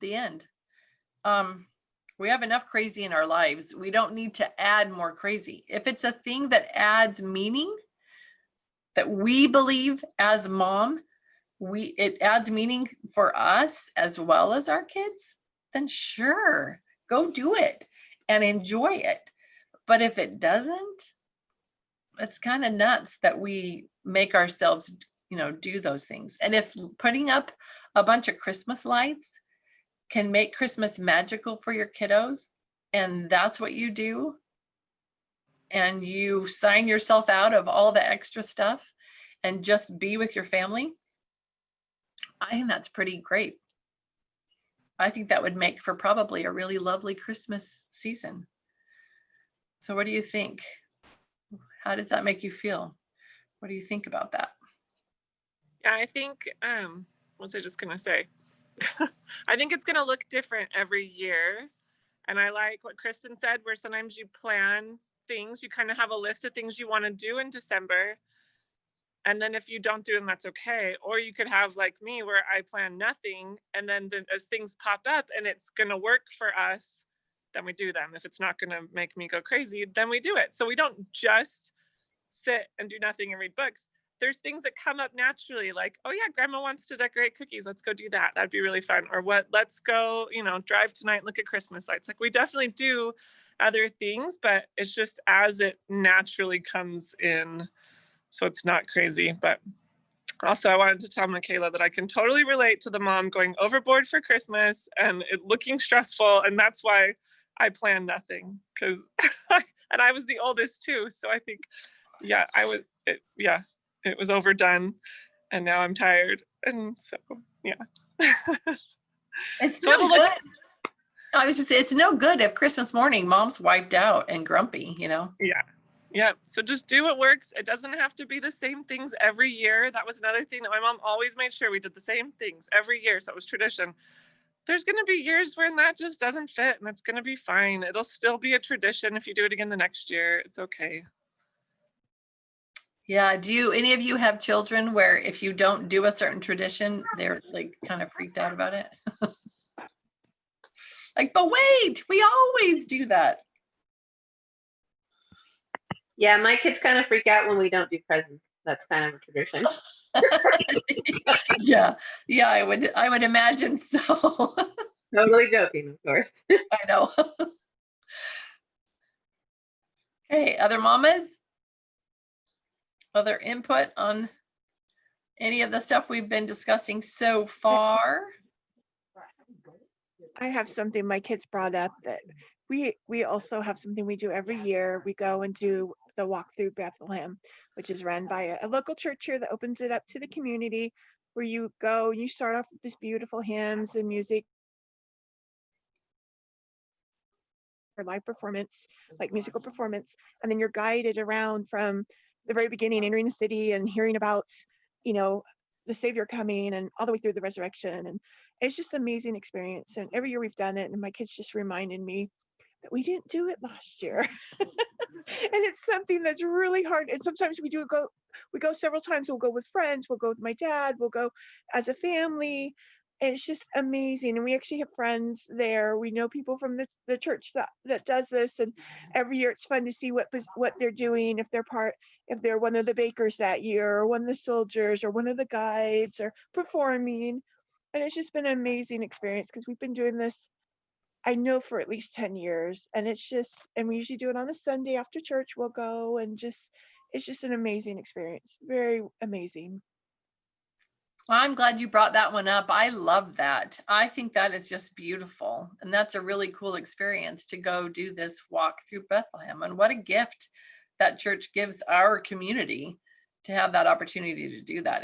the end. We have enough crazy in our lives. We don't need to add more crazy. If it's a thing that adds meaning that we believe as mom it adds meaning for us as well as our kids, then sure, go do it and enjoy it. But if it doesn't, it's kind of nuts that we make ourselves, do those things. And if putting up a bunch of Christmas lights can make Christmas magical for your kiddos, and that's what you do, and you sign yourself out of all the extra stuff and just be with your family, I think that's pretty great. I think that would make for probably a really lovely Christmas season. So what do you think? How does that make you feel? What do you think about that? Yeah, I think, what was I just going to say? I think it's going to look different every year. And I like what Kristen said, where sometimes you plan things, you kind of have a list of things you want to do in December. And then if you don't do them, that's okay. Or you could have like me, where I plan nothing. And then as things pop up and it's going to work for us, then we do them. If it's not going to make me go crazy, then we do it. So we don't just sit and do nothing and read books. There's things that come up naturally, like, oh yeah, grandma wants to decorate cookies. Let's go do that. That'd be really fun. Or let's go, drive tonight, look at Christmas lights. Like, we definitely do other things, but it's just as it naturally comes in. So it's not crazy. But also I wanted to tell Michaela that I can totally relate to the mom going overboard for Christmas and it looking stressful. And that's why I planned nothing, because, and I was the oldest too. So I think, yeah, it was overdone and now I'm tired. And so, yeah. It's so no good. I was just saying, it's no good if Christmas morning mom's wiped out and grumpy, Yeah. So just do what works. It doesn't have to be the same things every year. That was another thing that my mom always made sure we did the same things every year. So it was tradition. There's going to be years when that just doesn't fit and it's going to be fine. It'll still be a tradition if you do it again the next year. It's okay. Yeah. Do any of you have children where if you don't do a certain tradition, they're like kind of freaked out about it? Like, but wait, we always do that. Yeah, my kids kind of freak out when we don't do presents. That's kind of a tradition. Yeah, I would imagine so. Totally joking, of course. I know. Okay, other mamas? Other input on any of the stuff we've been discussing so far? I have something my kids brought up that we also have something we do every year. We go and do the walk through Bethlehem, which is run by a local church here that opens it up to the community, where you go and you start off with this beautiful hymns and music or live performance, like musical performance, and then you're guided around from the very beginning, entering the city and hearing about, the Savior coming and all the way through the resurrection. And it's just an amazing experience. And every year we've done it, and my kids just reminded me that we didn't do it last year. And it's something that's really hard. And sometimes we go several times. We'll go with friends, we'll go with my dad, we'll go as a family. And it's just amazing. And we actually have friends there. We know people from the church that does this. And every year it's fun to see what they're doing, if they're one of the bakers that year, or one of the soldiers, or one of the guides, or performing. And it's just been an amazing experience, because we've been doing this, I know, for at least 10 years. And we usually do it on a Sunday after church. We'll go and it's just an amazing experience. Very amazing. Well, I'm glad you brought that one up. I love that. I think that is just beautiful. And that's a really cool experience to go do this walk through Bethlehem. And what a gift that church gives our community to have that opportunity to do that.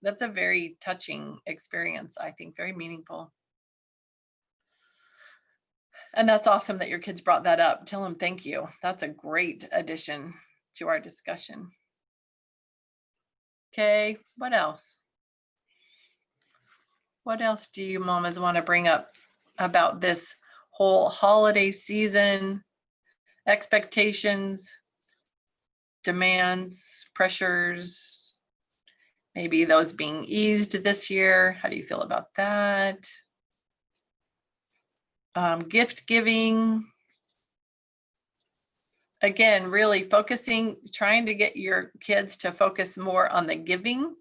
That's a very touching experience, I think, very meaningful. And that's awesome that your kids brought that up. Tell them thank you. That's a great addition to our discussion. Okay, what else? What else do you mamas want to bring up about this whole holiday season, expectations, demands, pressures, maybe those being eased this year? How do you feel about that? Gift giving. Again, really trying to get your kids to focus more on the giving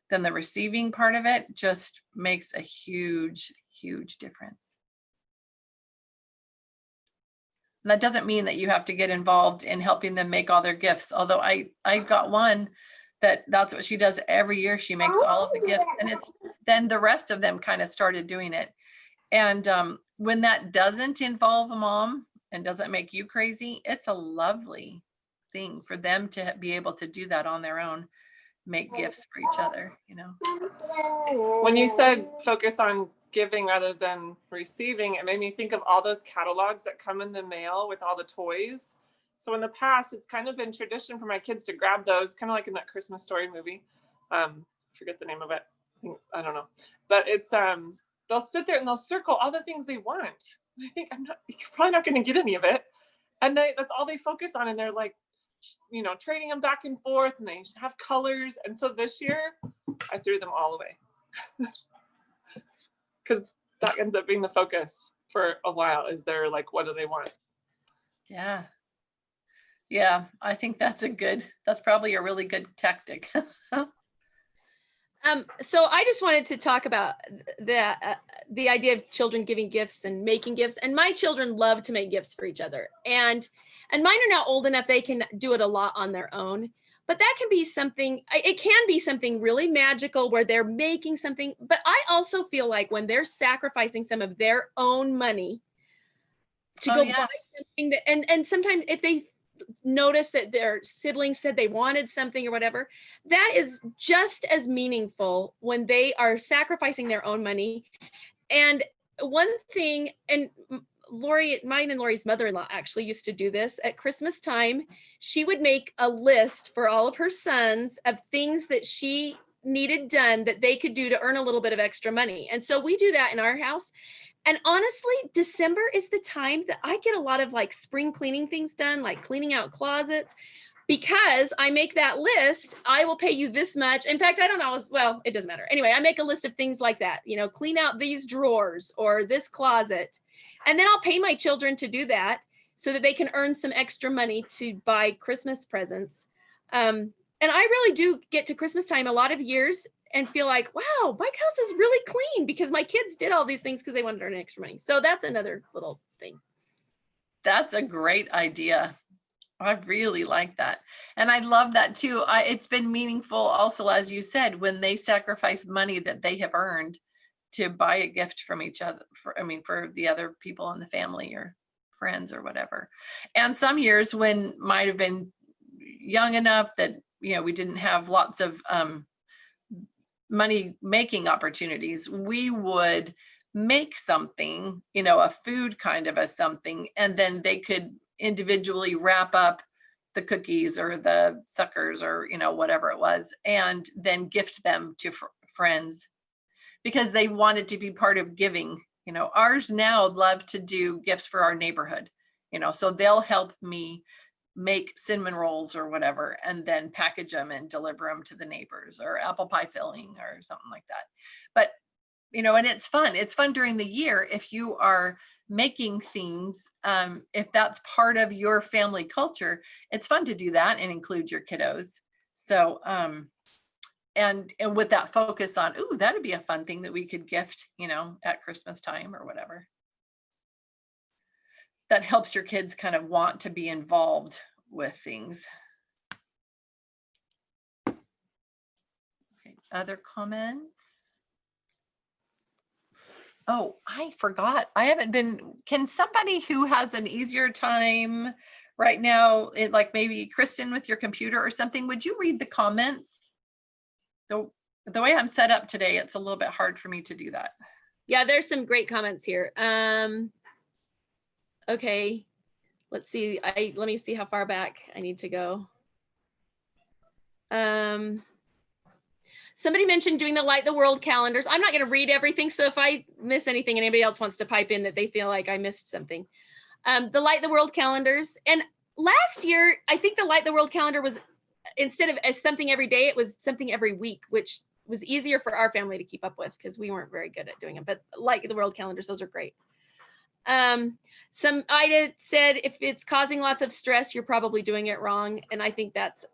then the receiving part of it just makes a huge, huge difference. And that doesn't mean that you have to get involved in helping them make all their gifts. Although I got one that's what she does every year. She makes all of the gifts, and it's then the rest of them kind of started doing it. And when that doesn't involve a mom and doesn't make you crazy, it's a lovely thing for them to be able to do that on their own, make gifts for each other, you know. When you said focus on giving rather than receiving, it made me think of all those catalogs that come in the mail with all the toys. So in the past, it's kind of been tradition for my kids to grab those, kind of like in that Christmas Story movie. Forget the name of it. I don't know. But it's they'll sit there and they'll circle all the things they want. And I think you're probably not going to get any of it. And that's all they focus on. And they're like, you know, trading them back and forth, and they have colors. And so this year I threw them all away because that ends up being the focus for a while, is they're like, what do they want? Yeah. Yeah, I think that's probably a really good tactic. So I just wanted to talk about the idea of children giving gifts and making gifts. And my children love to make gifts for each other. And mine are now old enough they can do it a lot on their own. But that can be something, it can be something really magical where they're making something. But I also feel like when they're sacrificing some of their own money to buy something that, and sometimes if they notice that their siblings said they wanted something or whatever, that is just as meaningful when they are sacrificing their own money. And one thing, and mine and Lori's mother-in-law actually used to do this at Christmas time. She would make a list for all of her sons of things that she needed done that they could do to earn a little bit of extra money. And so we do that in our house. And honestly, December is the time that I get a lot of like spring cleaning things done, like cleaning out closets, because I make that list. I will pay you this much. In fact, I don't always, well, it doesn't matter. Anyway, I make a list of things like that, you know, clean out these drawers or this closet. And then I'll pay my children to do that so that they can earn some extra money to buy Christmas presents. And I really do get to Christmas time a lot of years and feel like, wow, my house is really clean because my kids did all these things because they wanted to earn extra money. So that's another little thing. That's a great idea. I really like that. And I love that too. It's been meaningful also, as you said, when they sacrifice money that they have earned to buy a gift from each other, for the other people in the family or friends or whatever. And some years when might have been young enough that, you know, we didn't have lots of money making opportunities, we would make something, you know, a food kind of a something, and then they could individually wrap up the cookies or the suckers or, you know, whatever it was, and then gift them to friends because they wanted to be part of giving. You know, ours now love to do gifts for our neighborhood, you know, so they'll help me make cinnamon rolls or whatever, and then package them and deliver them to the neighbors, or apple pie filling or something like that. But, you know, and it's fun during the year if you are making things, if that's part of your family culture, it's fun to do that and include your kiddos. So, and with that focus on, ooh, that'd be a fun thing that we could gift, you know, at Christmas time or whatever. That helps your kids kind of want to be involved with things. Okay, other comments? Oh, I forgot. Can somebody who has an easier time right now, like maybe Kristen with your computer or something, would you read the comments? The way I'm set up today, it's a little bit hard for me to do that. Yeah, there's some great comments here. Okay, let's see. Let me see how far back I need to go. Somebody mentioned doing the Light the World calendars. I'm not going to read everything, so if I miss anything and anybody else wants to pipe in that they feel like I missed something. The Light the World calendars. And last year, I think the Light the World calendar was, instead of as something every day, it was something every week, which was easier for our family to keep up with because we weren't very good at doing it. But Light the World calendars, those are great. Ida said, if it's causing lots of stress, you're probably doing it wrong. And I think that's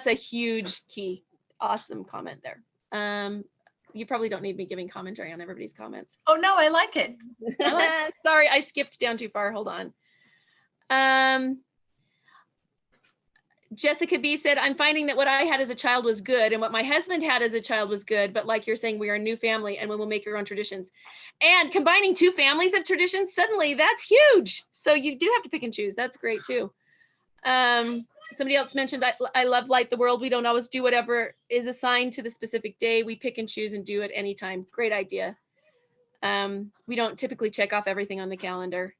a huge key. awesome comment there. You probably don't need me giving commentary on everybody's comments. Oh, no, I like it. I like Sorry, I skipped down too far. Hold on. Jessica B said, I'm finding that what I had as a child was good and what my husband had as a child was good. But like you're saying, we are a new family and we will make your own traditions. And combining 2 families of traditions, suddenly that's huge. So you do have to pick and choose. That's great too. Somebody else mentioned, I love Light the World. We don't always do whatever is assigned to the specific day. We pick and choose and do it anytime. Great idea. We don't typically check off everything on the calendar.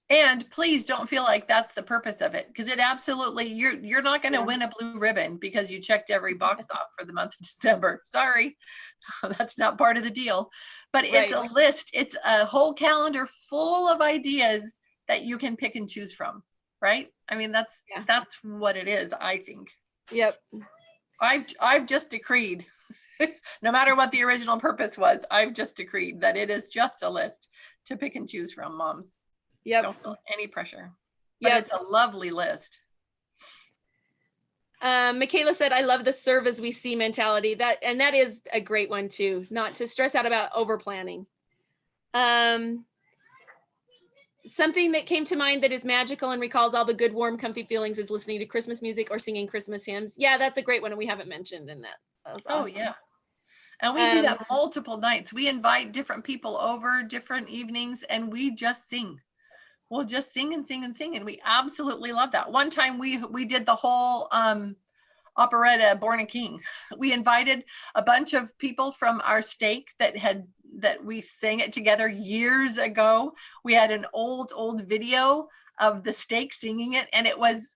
And please don't feel like that's the purpose of it, because it absolutely, you're not going to win a blue ribbon because you checked every box off for the month of December. Sorry, that's not part of the deal. But it's a list. It's a whole calendar full of ideas that you can pick and choose from, right? I mean, that's what it is, I think. Yep. I've just decreed, no matter what the original purpose was, I've just decreed that it is just a list to pick and choose from, moms. Yep. Don't feel any pressure. But it's a lovely list. Michaela said, I love the serve as we see mentality. That is a great one too, not to stress out about over planning. Something that came to mind that is magical and recalls all the good, warm, comfy feelings is listening to Christmas music or singing Christmas hymns. Yeah, that's a great one. And we haven't mentioned in that. That was awesome. Oh yeah. And we do that multiple nights. We invite different people over, different evenings, and we just sing. We'll just sing and sing and sing. And we absolutely love that. One time we did the whole operetta Born a King. We invited a bunch of people from our stake that we sang it together years ago. We had an old video of the stake singing it. And it was,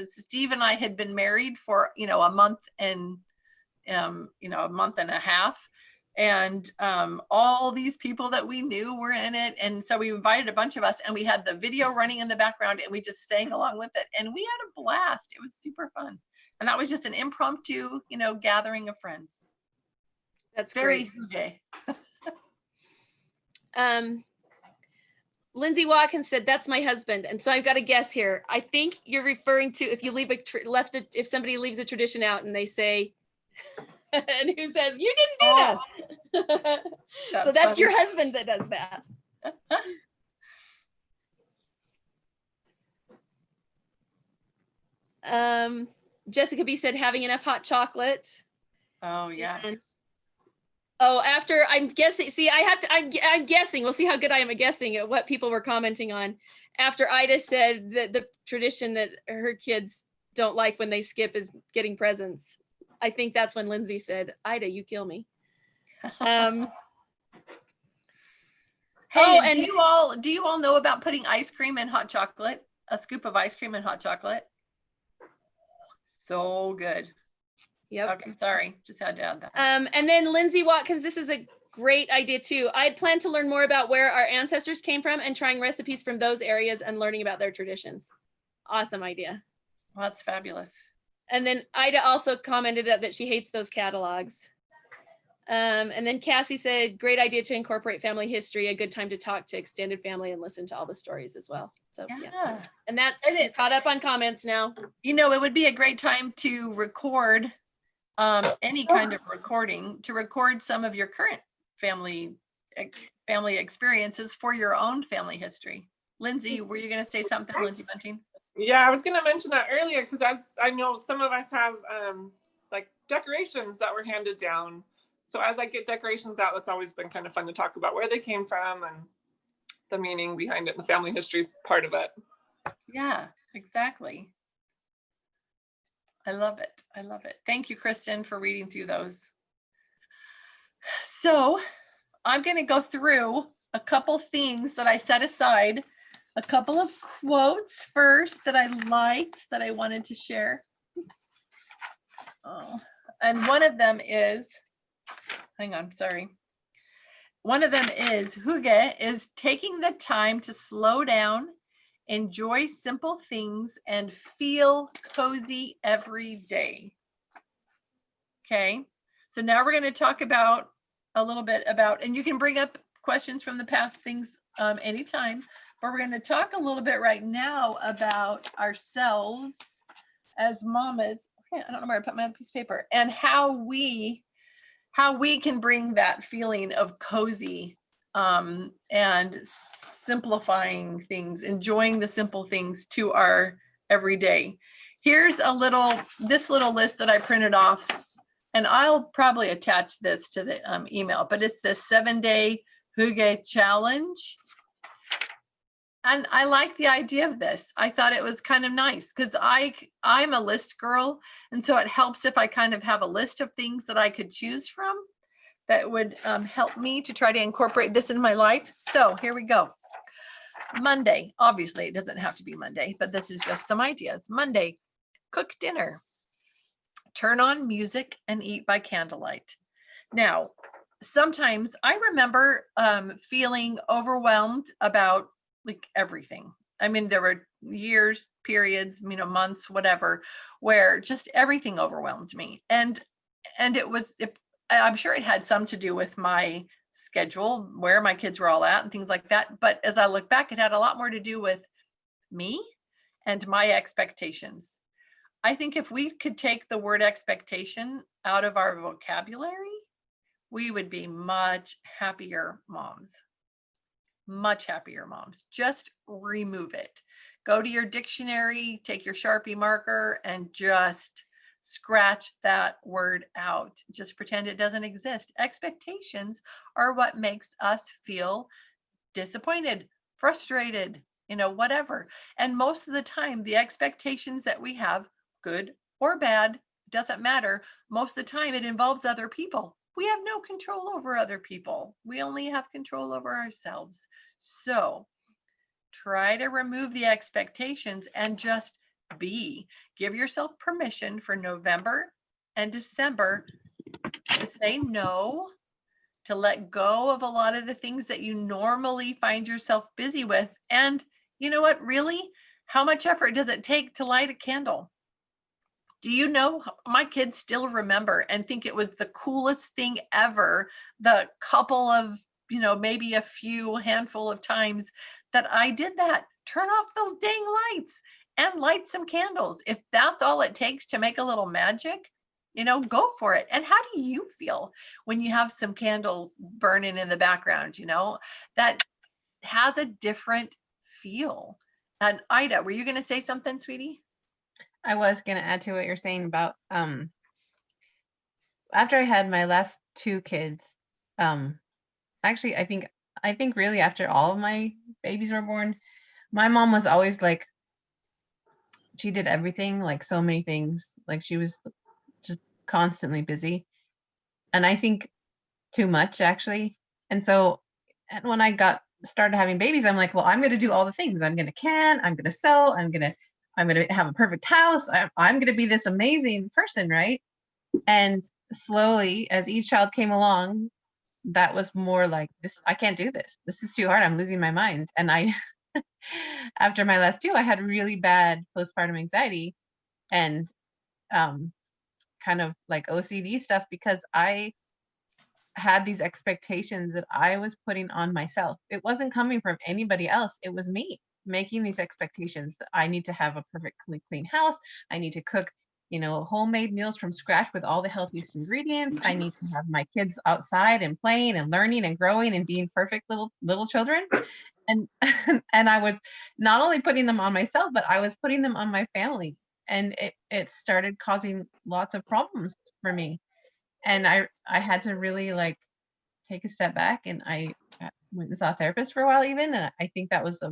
Steve and I had been married for, a month and, a month and a half. And all these people that we knew were in it. And so we invited a bunch of us and we had the video running in the background and we just sang along with it. And we had a blast. It was super fun. And that was just an impromptu, gathering of friends. That's very great. Hygge. Lindsay Watkins said, that's my husband. And so I've got a guess here. I think you're referring to if you leave if somebody leaves a tradition out and they say, and who says, you didn't do that. So that's funny. Your husband that does that. Jessica B said, having enough hot chocolate. Oh yeah. And, after I'm guessing, see, I'm guessing, we'll see how good I am at guessing at what people were commenting on. After Ida said that the tradition that her kids don't like when they skip is getting presents. I think that's when Lindsay said, Ida, you kill me. Hey, and do you all know about putting ice cream in hot chocolate? A scoop of ice cream in hot chocolate? So good. Yep. Okay, sorry, just had to add that. And then Lindsay Watkins, this is a great idea too. I'd planned to learn more about where our ancestors came from and trying recipes from those areas and learning about their traditions. Awesome idea. Well, that's fabulous. And then Ida also commented that she hates those catalogs. And then Cassie said, great idea to incorporate family history, a good time to talk to extended family and listen to all the stories as well. So yeah. And that's caught up on comments now. It would be a great time to record any kind of recording, to record some of your current family experiences for your own family history. Lindsay, were you going to say something, Lindsay Bunting? Yeah, I was going to mention that earlier because as I know some of us have like decorations that were handed down. So as I get decorations out, it's always been kind of fun to talk about where they came from and the meaning behind it. And the family history is part of it. Yeah, exactly. I love it. I love it. Thank you, Kristen, for reading through those. So I'm going to go through a couple things that I set aside, a couple of quotes first that I liked that I wanted to share. And one of them is, hang on, sorry. One of them is, Hygge is taking the time to slow down, enjoy simple things, and feel cozy every day. Okay, so now we're going to talk about a little bit about, and you can bring up questions from the past things anytime, but we're going to talk a little bit right now about ourselves as mamas. Okay, I don't know where I put my other piece of paper. And how we can bring that feeling of cozy and simplifying things, enjoying the simple things to our everyday. Here's this little list that I printed off, and I'll probably attach this to the email, but it's the 7-day Hygge challenge. And I like the idea of this. I thought it was kind of nice because I'm a list girl. And so it helps if I kind of have a list of things that I could choose from that would help me to try to incorporate this in my life. So here we go. Monday, obviously it doesn't have to be Monday, but this is just some ideas. Monday, cook dinner, turn on music and eat by candlelight. Now, sometimes I remember feeling overwhelmed about like everything. I mean, there were years, periods, months, whatever, where just everything overwhelmed me. And I'm sure it had some to do with my schedule, where my kids were all at and things like that. But as I look back, it had a lot more to do with me and my expectations. I think if we could take the word expectation out of our vocabulary, we would be much happier moms. Much happier moms. Just remove it. Go to your dictionary, take your Sharpie marker, and just scratch that word out. Just pretend it doesn't exist. Expectations are what makes us feel disappointed, frustrated, whatever. And most of the time, the expectations that we have, good or bad, doesn't matter. Most of the time, it involves other people. We have no control over other people. We only have control over ourselves. So try to remove the expectations and just be. Give yourself permission for November and December to say no, to let go of a lot of the things that you normally find yourself busy with. And you know what, really, how much effort does it take to light a candle? Do you know, my kids still remember and think it was the coolest thing ever, the couple of, maybe a few handful of times that I did that. Turn off the dang lights and light some candles. If that's all it takes to make a little magic, go for it. And how do you feel when you have some candles burning in the background, that has a different feel? And Ida, were you going to say something, sweetie? I was going to add to what you're saying about after I had my last two kids, actually I think really after all of my babies were born, my mom was always like, she did everything, like so many things, like she was just constantly busy, and I think too much actually. And so when I started having babies, I'm like, well, I'm going to do all the things. I'm going to can, I'm going to sew, I'm going to have a perfect house. I'm going to be this amazing person, right? And slowly, as each child came along, that was more like, this, I can't do this. This is too hard. I'm losing my mind. And after my last two, I had really bad postpartum anxiety and kind of like OCD stuff because I had these expectations that I was putting on myself. It wasn't coming from anybody else. It was me making these expectations that I need to have a perfectly clean house. I need to cook, homemade meals from scratch with all the healthiest ingredients. I need to have my kids outside and playing and learning and growing and being perfect little children. And and I was not only putting them on myself, but I was putting them on my family. And it started causing lots of problems for me. And I had to really like take a step back, and I went and saw a therapist for a while even, and I think that was a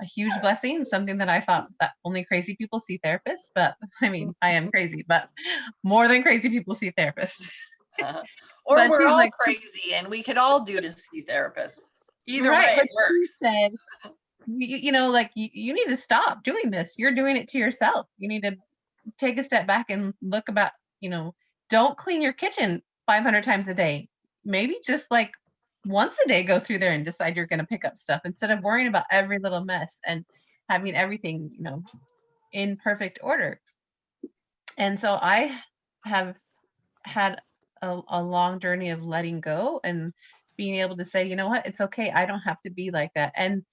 huge blessing, something that I thought that only crazy people see therapists, but I mean, I am crazy, but more than crazy people see therapists. Or But we're she's all like, crazy and we could all do to see therapists. Either right, way, but it works. she said, like you need to stop doing this. You're doing it to yourself. You need to take a step back and look about, don't clean your kitchen 500 times a day. Maybe just like once a day, go through there and decide you're going to pick up stuff instead of worrying about every little mess and having everything, in perfect order. And so I have had a long journey of letting go and being able to say, you know what, it's okay. I don't have to be like that. And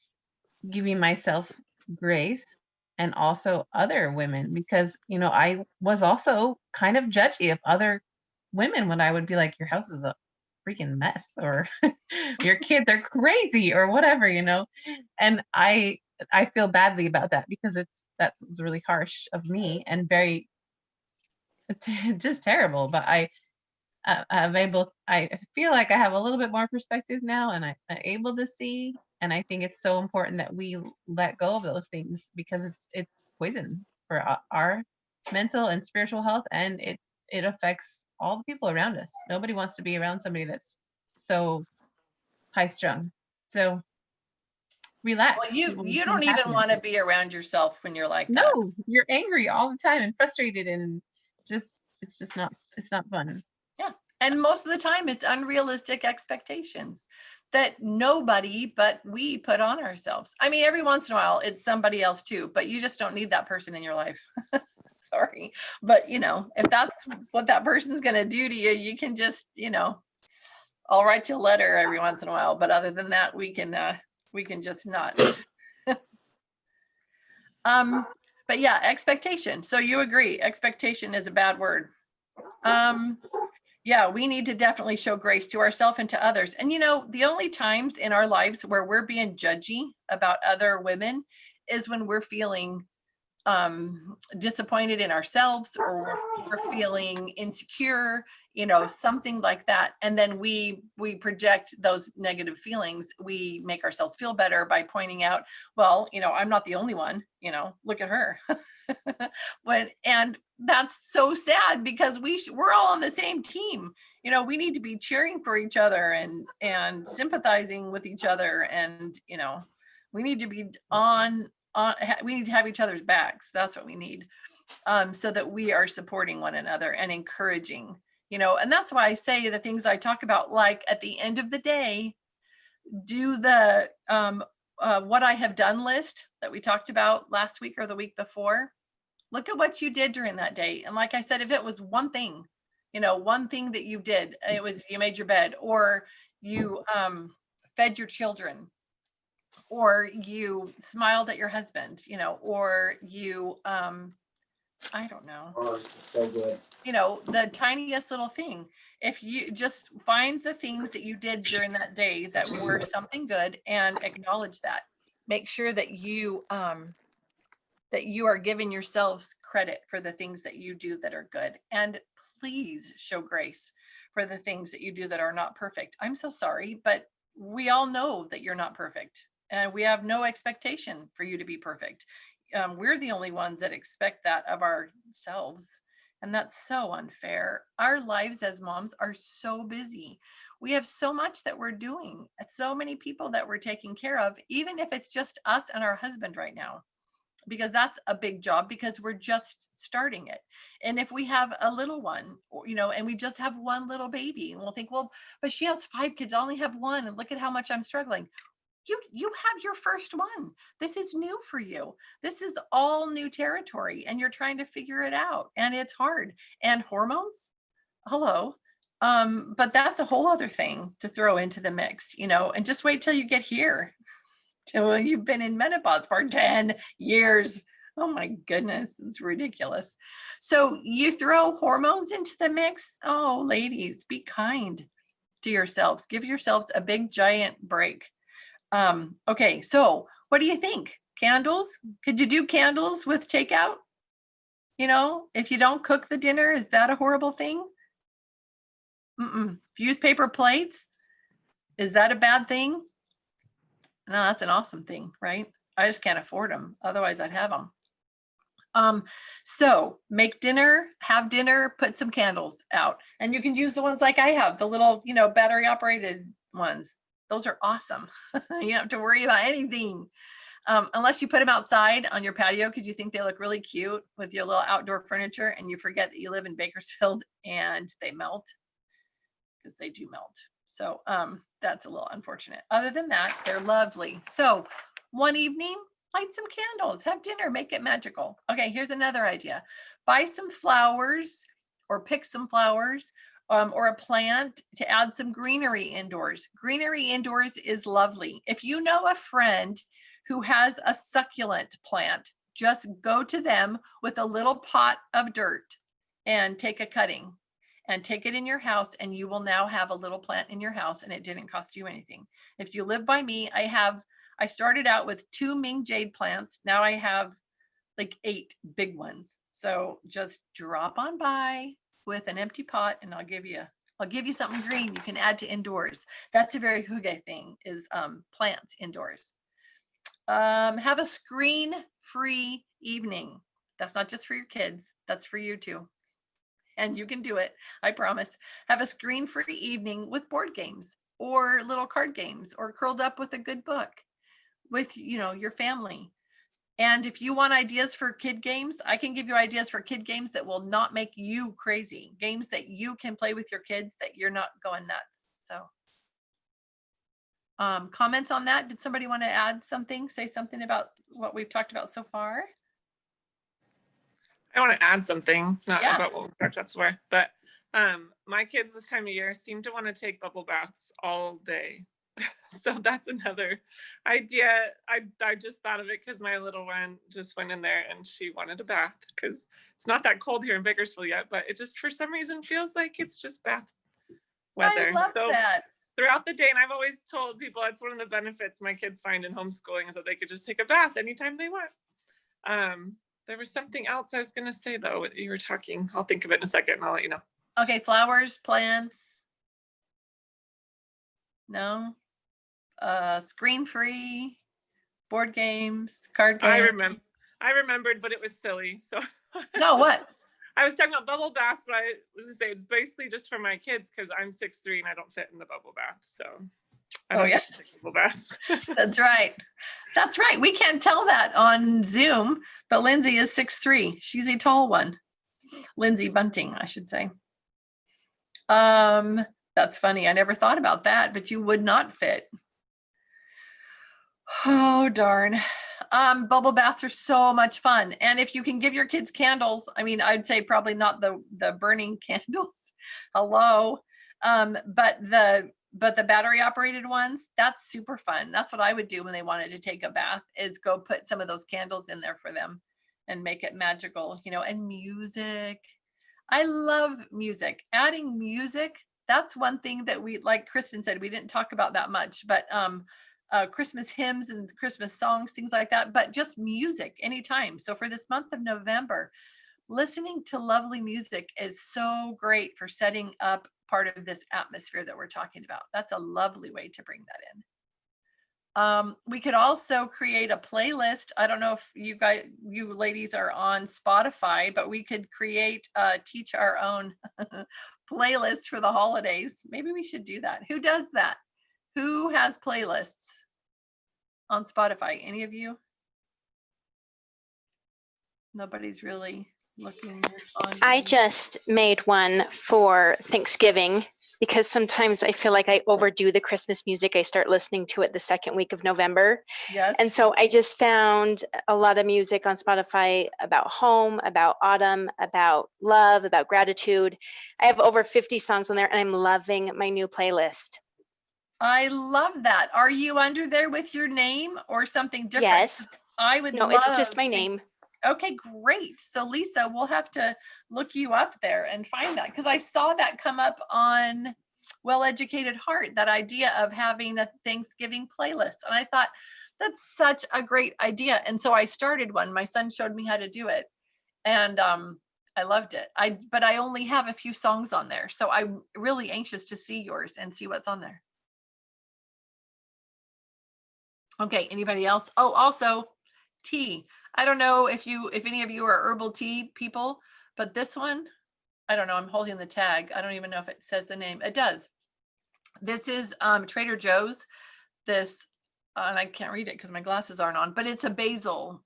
giving myself grace and also other women, because I was also kind of judgy of other women when I would be like, your house is a freaking mess, or your kids are crazy, or whatever, and I feel badly about that, because that's really harsh of me and very just terrible. But I feel like I have a little bit more perspective now, and I'm able to see. And I think it's so important that we let go of those things, because it's poison for our mental and spiritual health, and it affects all the people around us. Nobody wants to be around somebody that's so high strung. So relax. Well, People you be don't even happy. want to be around yourself when you're like that. No, you're angry all the time and frustrated, and it's not fun. Yeah. And most of the time it's unrealistic expectations that nobody but we put on ourselves. I mean, every once in a while it's somebody else too, but you just don't need that person in your life. Sorry. But if that's what that person's going to do to you, you can just, I'll write you a letter every once in a while. But other than that, we can just not. But yeah, expectation. So you agree, expectation is a bad word. Yeah, we need to definitely show grace to ourselves and to others. And the only times in our lives where we're being judgy about other women is when we're feeling disappointed in ourselves, or we're feeling insecure, something like that. And then we project those negative feelings. We make ourselves feel better by pointing out, well, I'm not the only one, look at her. And that's so sad, because we're all on the same team. We need to be cheering for each other and sympathizing with each other. And, we need to be we need to have each other's backs. That's what we need, so that we are supporting one another and encouraging, and that's why I say the things I talk about, like at the end of the day, do the what I have done list that we talked about last week or the week before. Look at what you did during that day. And like I said, if it was one thing, one thing that you did, it was you made your bed, or you fed your children, or you smiled at your husband, or you, I don't know, So good. the tiniest little thing. If you just find the things that you did during that day that were something good and acknowledge that, make sure that you are giving yourselves credit for the things that you do that are good. And please show grace for the things that you do that are not perfect. I'm so sorry, but we all know that you're not perfect. And we have no expectation for you to be perfect. We're the only ones that expect that of ourselves. And that's so unfair. Our lives as moms are so busy. We have so much that we're doing, so many people that we're taking care of, even if it's just us and our husband right now, because that's a big job, because we're just starting it. And if we have a little one, and we just have one little baby, and we'll think, well, but she has 5 kids, I only have one, and look at how much I'm struggling. You have your first one. This is new for you. This is all new territory, and you're trying to figure it out, and it's hard. And hormones, hello. But that's a whole other thing to throw into the mix, and just wait till you get here, till you've been in menopause for 10 years. Oh my goodness, it's ridiculous. So you throw hormones into the mix. Oh, ladies, be kind to yourselves. Give yourselves a big giant break. Okay, so what do you think? Candles? Could you do candles with takeout? If you don't cook the dinner, is that a horrible thing? Use paper plates? Is that a bad thing? No, that's an awesome thing, right? I just can't afford them. Otherwise I'd have them. So make dinner, have dinner, put some candles out, and you can use the ones like I have, the little, battery operated ones. Those are awesome. You don't have to worry about anything. Unless you put them outside on your patio because you think they look really cute with your little outdoor furniture, and you forget that you live in Bakersfield and they melt, because they do melt. So that's a little unfortunate. Other than that, they're lovely. So one evening, light some candles, have dinner, make it magical. Okay, here's another idea. Buy some flowers, or pick some flowers, or a plant to add some greenery indoors. Greenery indoors is lovely. If you know a friend who has a succulent plant, just go to them with a little pot of dirt and take a cutting and take it in your house, and you will now have a little plant in your house, and it didn't cost you anything. If you live by me, I started out with 2 Ming jade plants. Now I have like 8 big ones. So just drop on by with an empty pot, and I'll give you something green you can add to indoors. That's a very hygge thing, is plants indoors. Have a screen-free evening. That's not just for your kids, that's for you too. And you can do it, I promise. Have a screen-free evening with board games or little card games, or curled up with a good book with, your family. And if you want ideas for kid games, I can give you ideas for kid games that will not make you crazy. Games that you can play with your kids that you're not going nuts. So comments on that? Did somebody want to add something, say something about what we've talked about so far? I want to add something, not Yeah. about what we talked about so far, but my kids this time of year seem to want to take bubble baths all day. So that's another idea. I just thought of it because my little one just went in there and she wanted a bath, because it's not that cold here in Bakersfield yet, but it just for some reason feels like it's just bath weather. I love so that. throughout the day, and I've always told people that's one of the benefits my kids find in homeschooling, is that they could just take a bath anytime they want. There was something else I was going to say, though, that you were talking. I'll think of it in a second and I'll let you know. Okay, flowers, plants. No. Screen-free, board games, card games. I remembered, but it was silly. So No, what? I was talking about bubble baths, but I was to say it's basically just for my kids because I'm 6'3" and I don't fit in the bubble bath. So I don't get to take bubble baths. That's right. That's right. We can't tell that on Zoom, but Lindsay is 6'3". She's a tall one. Lindsay Bunting, I should say. That's funny. I never thought about that, but you would not fit. Oh, darn. Bubble baths are so much fun. And if you can give your kids candles, I mean, I'd say probably not the burning candles. Hello. But the battery operated ones, that's super fun. That's what I would do when they wanted to take a bath, is go put some of those candles in there for them and make it magical, and music. I love music. Adding music, that's one thing that we, like Kristen said, we didn't talk about that much, but Christmas hymns and Christmas songs, things like that, but just music anytime. So for this month of November, listening to lovely music is so great for setting up part of this atmosphere that we're talking about. That's a lovely way to bring that in. We could also create a playlist. I don't know if you ladies are on Spotify, but we could create, teach our own playlist for the holidays. Maybe we should do that. Who does that? Who has playlists on Spotify? Any of you? Nobody's really looking, responding. I just made one for Thanksgiving, because sometimes I feel like I overdo the Christmas music. I start listening to it the second week of November. Yes. And so I just found a lot of music on Spotify about home, about autumn, about love, about gratitude. I have over 50 songs on there, and I'm loving my new playlist. I love that. Are you under there with your name or something different? Yes. I would No, love it's just my name. Okay, great. So Lisa, we'll have to look you up there and find that, because I saw that come up on Well Educated Heart, that idea of having a Thanksgiving playlist. And I thought, that's such a great idea. And so I started one. My son showed me how to do it. And I loved it. But I only have a few songs on there. So I'm really anxious to see yours and see what's on there. Okay, anybody else? Oh, also tea. I don't know if any of you are herbal tea people, but this one, I don't know, I'm holding the tag. I don't even know if it says the name. It does. This is Trader Joe's. This, and I can't read it because my glasses aren't on, but it's a basil,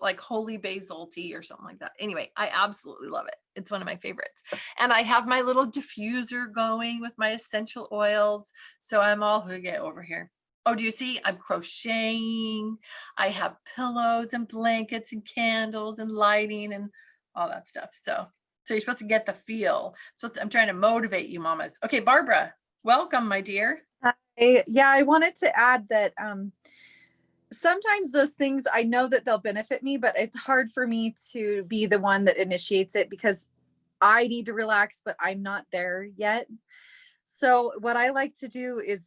like holy basil tea or something like that. Anyway, I absolutely love it. It's one of my favorites. And I have my little diffuser going with my essential oils. So I'm all hygge over here. Oh, do you see? I'm crocheting. I have pillows and blankets and candles and lighting and all that stuff. So you're supposed to get the feel. So I'm trying to motivate you mamas. Okay, Barbara, welcome, my dear. I wanted to add that sometimes those things, I know that they'll benefit me, but it's hard for me to be the one that initiates it, because I need to relax, but I'm not there yet. So what I like to do is,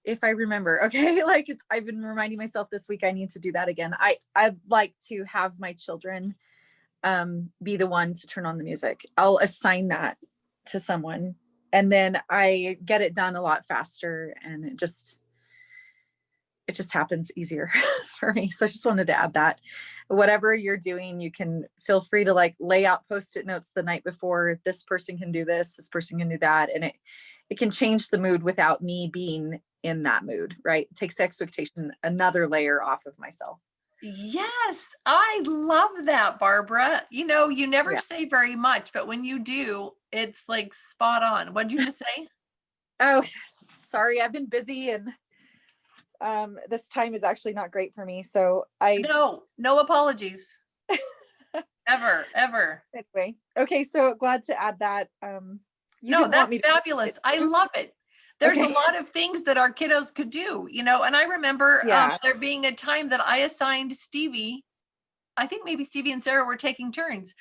if I remember, okay, like I've been reminding myself this week, I need to do that again. I'd like to have my children be the one to turn on the music. I'll assign that to someone, and then I get it done a lot faster, and it just happens easier for me. So I just wanted to add that. Whatever you're doing, you can feel free to like lay out post-it notes the night before. This person can do this person can do that, and it can change the mood without me being in that mood, right? It takes the expectation another layer off of myself. Yes, I love that, Barbara. You know, you never Yeah. say very much, but when you do, it's like spot on. What did you just say? Oh, sorry, I've been busy, and this time is actually not great for me. So No apologies. Ever. Anyway, okay, so glad to add that. You No, didn't want that's me to fabulous. I love it. There's a Okay. lot of things that our kiddos could do, you know, and I remember Yeah. there being a time that I assigned Stevie, I think maybe Stevie and Sarah were taking turns,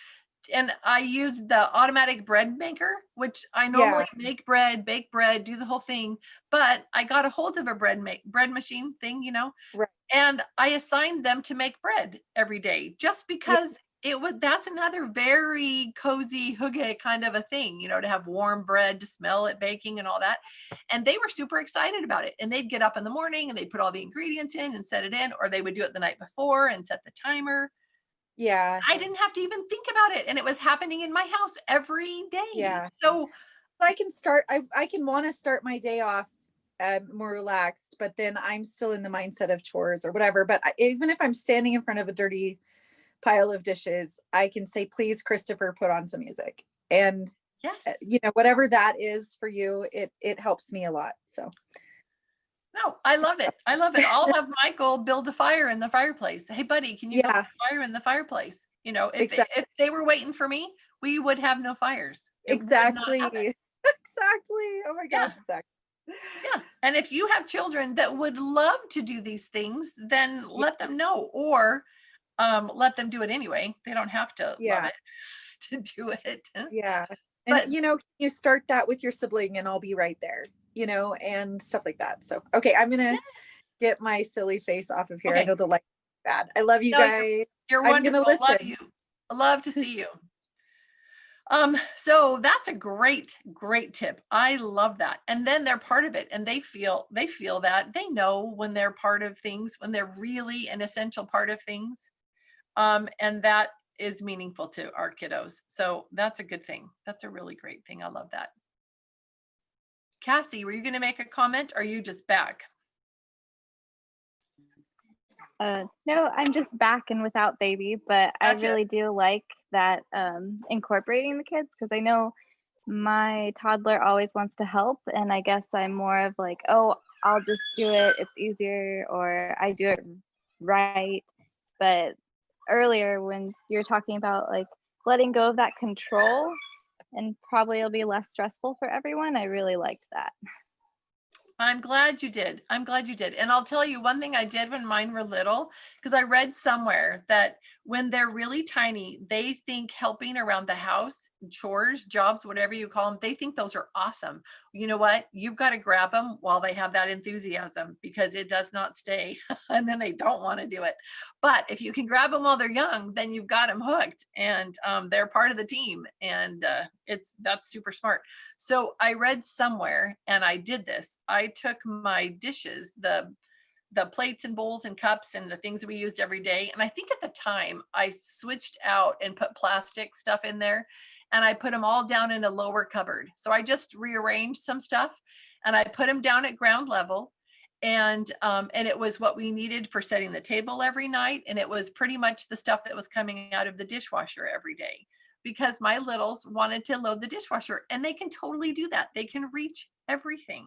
and I used the automatic bread maker, which I normally make bread, bake bread, do the whole thing, but I got a hold of a bread machine thing, you know, Right. and I assigned them to make bread every day just because that's another very cozy hygge kind of a thing, you know, to have warm bread, to smell it baking and all that. And they were super excited about it. And they'd get up in the morning and they'd put all the ingredients in and set it in, or they would do it the night before and set the timer. Yeah. I didn't have to even think about it. And it was happening in my house every day. Yeah. So I can want to start my day off more relaxed, but then I'm still in the mindset of chores or whatever. But even if I'm standing in front of a dirty pile of dishes, I can say, please, Christopher, put on some music. And yes, you know, whatever that is for you, it helps me a lot. So no, I love it. I love it. I'll have Michael build a fire in the fireplace. Hey, buddy, can you build a fire in the fireplace? You know, if they were waiting for me, we would have no fires. Exactly. Exactly. Oh my gosh, exactly. Yeah. And if you have children that would love to do these things, then let them know, or let them do it anyway. They don't have to love it to do it. Yeah. And But you know, you start that with your sibling and I'll be right there, you know, and stuff like that. So, okay, I'm going to get my silly face off of here. I know the light is bad. I love you guys. You're I'm going to wonderful. listen. Love you. Love to see you. So that's a great tip. I love that. And then they're part of it, and they feel that they know when they're part of things, when they're really an essential part of things. And that is meaningful to our kiddos. So that's a good thing. That's a really great thing. I love that. Cassie, were you going to make a comment, or are you just back? No, I'm just back and without baby, but Gotcha. I really do like that incorporating the kids, because I know my toddler always wants to help, and I guess I'm more of like, oh, I'll just do it, it's easier, or I do it right. But earlier when you're talking about like letting go of that control, and probably it'll be less stressful for everyone, I really liked that. I'm glad you did. I'm glad you did. And I'll tell you one thing I did when mine were little, because I read somewhere that when they're really tiny, they think helping around the house, chores, jobs, whatever you call them, they think those are awesome. You know what? You've got to grab them while they have that enthusiasm, because it does not stay and then they don't want to do it. But if you can grab them while they're young, then you've got them hooked, and they're part of the team, and that's super smart. So I read somewhere, and I did this. I took my dishes, the plates and bowls and cups and the things we used every day. And I think at the time I switched out and put plastic stuff in there, and I put them all down in a lower cupboard. So I just rearranged some stuff and I put them down at ground level. And it was what we needed for setting the table every night. And it was pretty much the stuff that was coming out of the dishwasher every day, because my littles wanted to load the dishwasher, and they can totally do that. They can reach everything.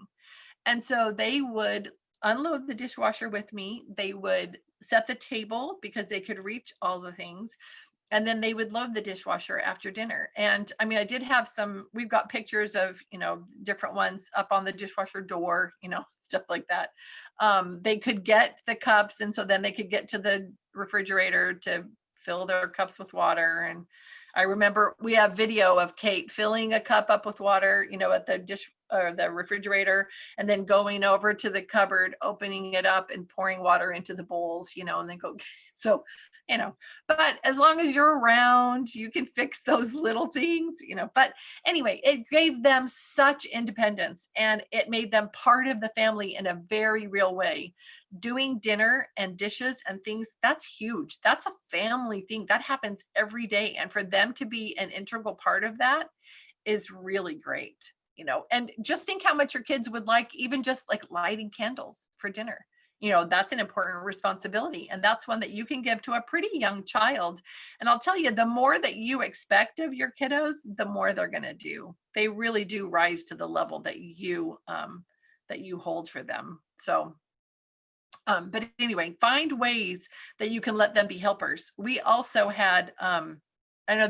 And so they would unload the dishwasher with me. They would set the table because they could reach all the things. And then they would load the dishwasher after dinner. And I mean, I did have we've got pictures of, you know, different ones up on the dishwasher door, you know, stuff like that. They could get the cups. And so then they could get to the refrigerator to fill their cups with water. And I remember we have video of Kate filling a cup up with water, at the dish or the refrigerator, and then going over to the cupboard, opening it up and pouring water into the bowls, and then go. So, but as long as you're around, you can fix those little things, but anyway, it gave them such independence and it made them part of the family in a very real way. Doing dinner and dishes and things, that's huge. That's a family thing that happens every day. And for them to be an integral part of that is really great, and just think how much your kids would like, even just like lighting candles for dinner. That's an important responsibility. And that's one that you can give to a pretty young child. And I'll tell you, the more that you expect of your kiddos, the more they're going to do. They really do rise to the level that you hold for them. So, but anyway, find ways that you can let them be helpers. We also had, I know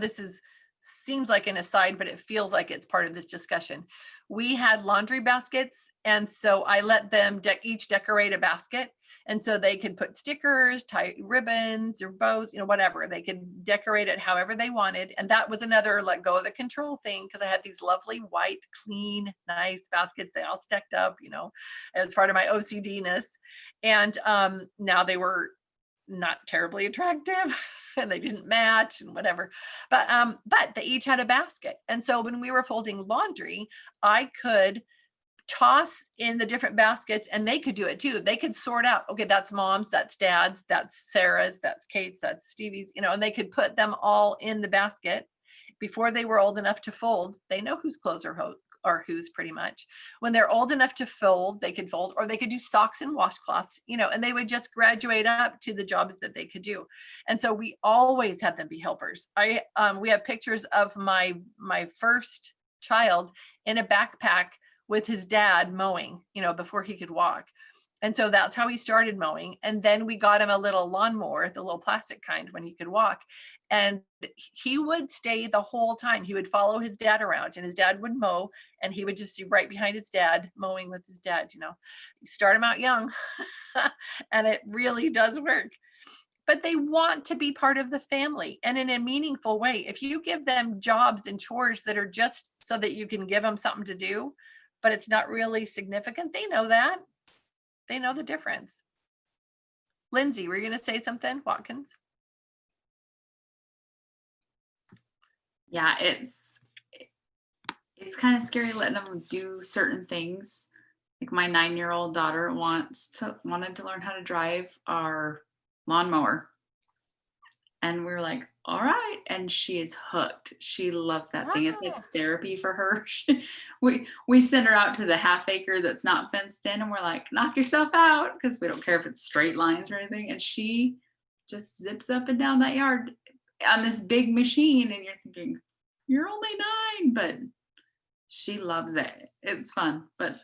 seems like an aside, but it feels like it's part of this discussion. We had laundry baskets. And so I let them each decorate a basket. And so they could put stickers, tie ribbons or bows, whatever. They could decorate it however they wanted. And that was another let go of the control thing, because I had these lovely white, clean, nice baskets. They all stacked up, as part of my OCD-ness. And now they were not terribly attractive and they didn't match and whatever, but they each had a basket. And so when we were folding laundry, I could toss in the different baskets and they could do it too. They could sort out, okay, that's mom's, that's dad's, that's Sarah's, that's Kate's, that's Stevie's, and they could put them all in the basket before they were old enough to fold. They know whose clothes are whose pretty much. When they're old enough to fold, they could fold, or they could do socks and washcloths, and they would just graduate up to the jobs that they could do. And so we always had them be helpers. We have pictures of my first child in a backpack with his dad mowing, before he could walk. And so that's how he started mowing. And then we got him a little lawnmower, the little plastic kind, when he could walk. And he would stay the whole time. He would follow his dad around and his dad would mow and he would just be right behind his dad, mowing with his dad, You start him out young and it really does work. But they want to be part of the family and in a meaningful way. If you give them jobs and chores that are just so that you can give them something to do, but it's not really significant, they know that. They know the difference. Lindsay, were you going to say something, Watkins? Yeah, it's kind of scary letting them do certain things. Like my 9-year-old daughter wanted to learn how to drive our lawnmower. And we were like, all right. And she is hooked. She loves that thing. It's like therapy for her. We send her out to the half acre that's not fenced in and we're like, knock yourself out, because we don't care if it's straight lines or anything. And she just zips up and down that yard on this big machine. And you're thinking, you're only 9, but she loves it. It's fun. But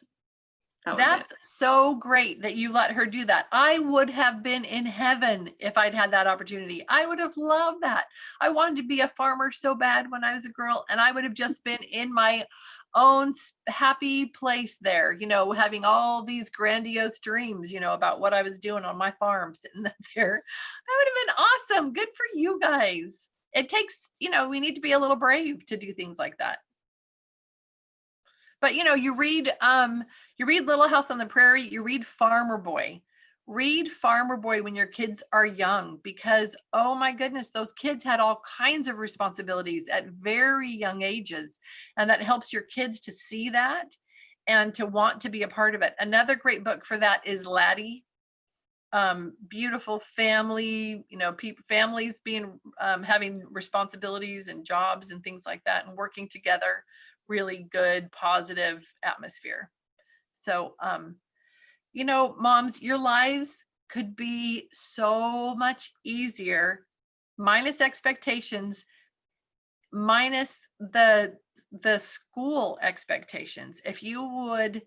that's so great that you let her do that. I would have been in heaven if I'd had that opportunity. I would have loved that. I wanted to be a farmer so bad when I was a girl, and I would have just been in my own happy place there, having all these grandiose dreams, about what I was doing on my farm, sitting there. That would have been awesome. Good for you guys. It takes, we need to be a little brave to do things like that. But you read Little House on the Prairie, you read Farmer Boy. Read Farmer Boy when your kids are young, because oh my goodness, those kids had all kinds of responsibilities at very young ages, and that helps your kids to see that and to want to be a part of it. Another great book for that is Laddie. Beautiful family, families being having responsibilities and jobs and things like that, and working together. Really good, positive atmosphere. So, moms, your lives could be so much easier, minus expectations, minus the school expectations. If you would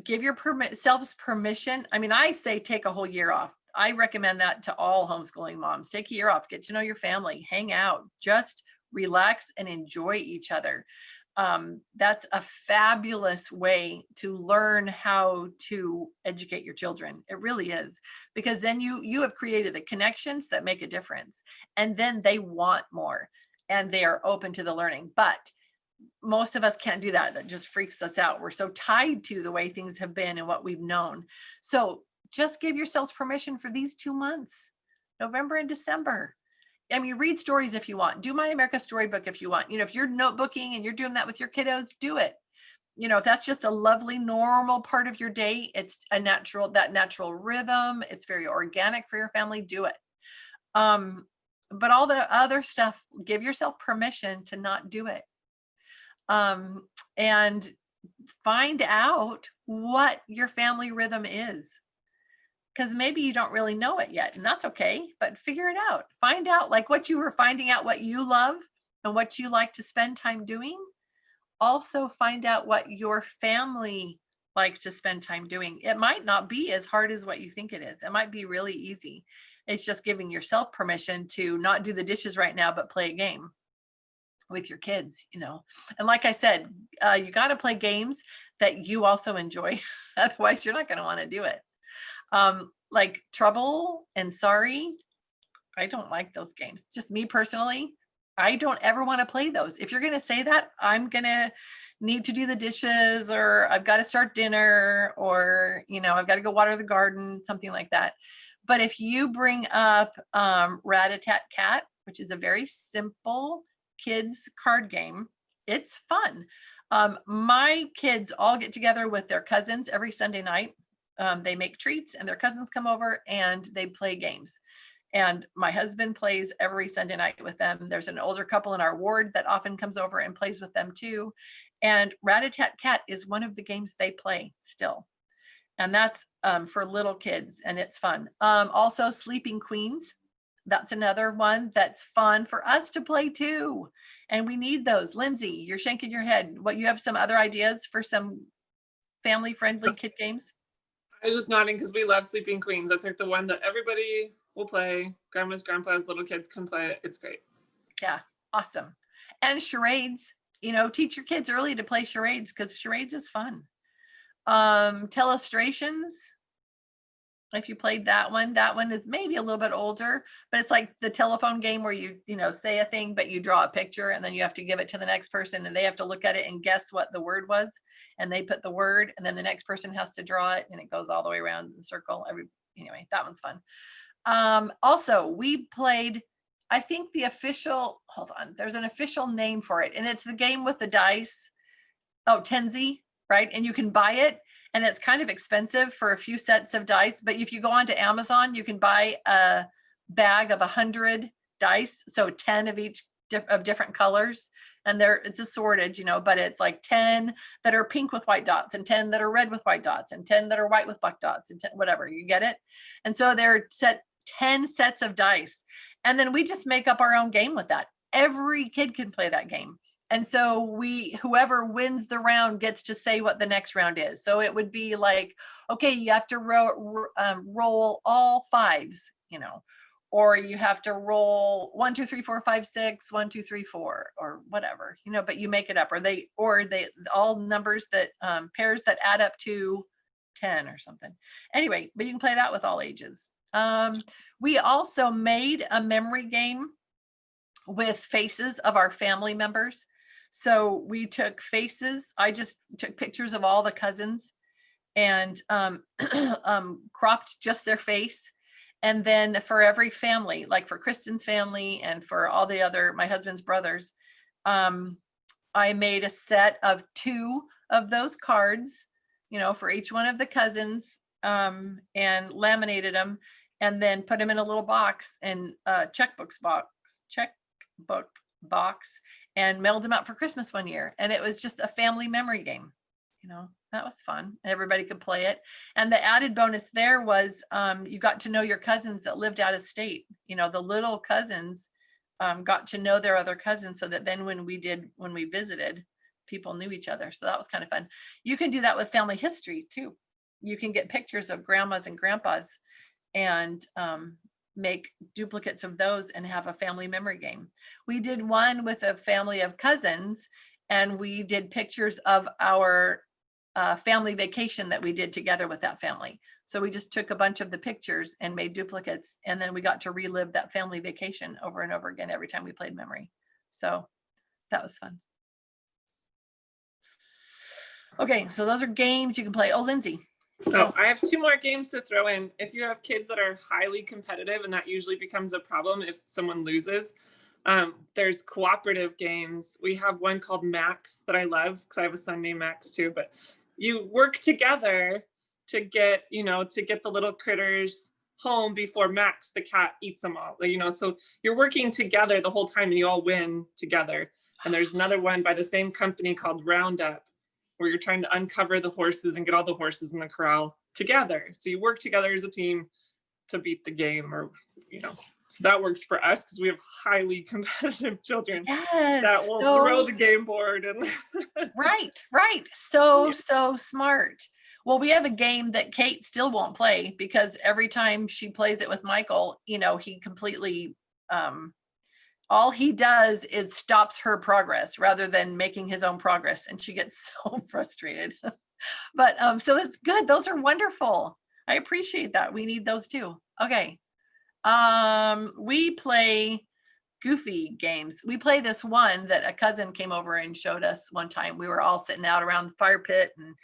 give yourselves permission, I say take a whole year off. I recommend that to all homeschooling moms. Take a year off, get to know your family, hang out, just relax and enjoy each other. That's a fabulous way to learn how to educate your children. It really is, because then you have created the connections that make a difference, and then they want more. and they are open to the learning. But most of us can't do that. That just freaks us out. We're so tied to the way things have been and what we've known. So just give yourselves permission for these 2 months, November and December. I mean, read stories if you want. Do My America Storybook if you want. You know, if you're notebooking and you're doing that with your kiddos, do it. You know, if that's just a lovely, normal part of your day, it's a natural, that natural rhythm. It's very organic for your family. Do it. But all the other stuff, give yourself permission to not do it. And find out what your family rhythm is. Because maybe you don't really know it yet, and that's okay, but figure it out. Find out, like what you were finding out what you love and what you like to spend time doing. Also find out what your family likes to spend time doing. It might not be as hard as what you think it is. It might be really easy. It's just giving yourself permission to not do the dishes right now, but play a game with your kids, you know. And like I said, you got to play games that you also enjoy. Otherwise, you're not going to want to do it. Like Trouble and Sorry, I don't like those games. Just me personally, I don't ever want to play those. If you're going to say that, I'm going to need to do the dishes, or I've got to start dinner, or, you know, I've got to go water the garden, something like that. But if you bring up Rat-a-tat-cat, which is a very simple kids card game, it's fun. My kids all get together with their cousins every Sunday night. They make treats and their cousins come over and they play games. And my husband plays every Sunday night with them. There's an older couple in our ward that often comes over and plays with them too. And Rat-a-tat-cat is one of the games they play still. And that's for little kids, and it's fun. Also Sleeping Queens. That's another one that's fun for us to play too. And we need those. Lindsay, you're shaking your head. What, you have some other ideas for some family-friendly kid games? I was just nodding because we love Sleeping Queens. That's like the one that everybody will play. Grandmas, grandpas, little kids can play it. It's great. Yeah, awesome. And charades, you know, teach your kids early to play charades, because charades is fun. Telestrations, if you played that one is maybe a little bit older, but it's like the telephone game where you know, say a thing, but you draw a picture and then you have to give it to the next person and they have to look at it and guess what the word was. And they put the word and then the next person has to draw it and it goes all the way around in the circle. Anyway, that one's fun. Also, we played, I think hold on, there's an official name for it. And it's the game with the dice. Oh, Tenzi, right? And you can buy it. And it's kind of expensive for a few sets of dice. But if you go onto Amazon, you can buy a bag of 100 dice. So 10 of each of different colors. And it's assorted, you know, but it's like 10 that are pink with white dots and 10 that are red with white dots and 10 that are white with black dots and 10, whatever, you get it? And so they're set 10 sets of dice. And then we just make up our own game with that. Every kid can play that game. And so whoever wins the round gets to say what the next round is. So it would be like, okay, you have to roll all fives, you know, or you have to roll 1, 2, 3, 4, 5, 6, 1, 2, 3, 4, or whatever, you know, but you make it up, or they all numbers that pairs that add up to 10 or something. Anyway, but you can play that with all ages. We also made a memory game with faces of our family members. So we took faces. I just took pictures of all the cousins and cropped just their face. And then for every family, like for Kristen's family and for all the other, my husband's brothers, I made a set of 2 of those cards, you know, for each one of the cousins, and laminated them and then put them in a little box and checkbook box and mailed them out for Christmas one year. And it was just a family memory game. You know, that was fun. Everybody could play it. And the added bonus there was you got to know your cousins that lived out of state. You know, the little cousins got to know their other cousins, so that then when we visited, people knew each other. So that was kind of fun. You can do that with family history too. You can get pictures of grandmas and grandpas and make duplicates of those and have a family memory game. We did one with a family of cousins, and we did pictures of our family vacation that we did together with that family. So we just took a bunch of the pictures and made duplicates, and then we got to relive that family vacation over and over again every time we played memory. So that was fun. Okay, so those are games you can play. Oh, Lindsay. Oh, I have 2 more games to throw in. If you have kids that are highly competitive, and that usually becomes a problem if someone loses, there's cooperative games. We have one called Max that I love because I have a son named Max too. But you work together to get, to get the little critters home before Max, the cat, eats them all. So you're working together the whole time and you all win together. And there's another one by the same company called Roundup, where you're trying to uncover the horses and get all the horses in the corral together. So you work together as a team to beat the game, or, so that works for us because we have highly competitive children that will throw the game board. And Right. So smart. Well, we have a game that Kate still won't play because every time she plays it with Michael, he completely, all he does is stops her progress rather than making his own progress. And she gets so frustrated. But so it's good. Those are wonderful. I appreciate that. We need those too. Okay. We play goofy games. We play this one that a cousin came over and showed us one time. We were all sitting out around the fire pit and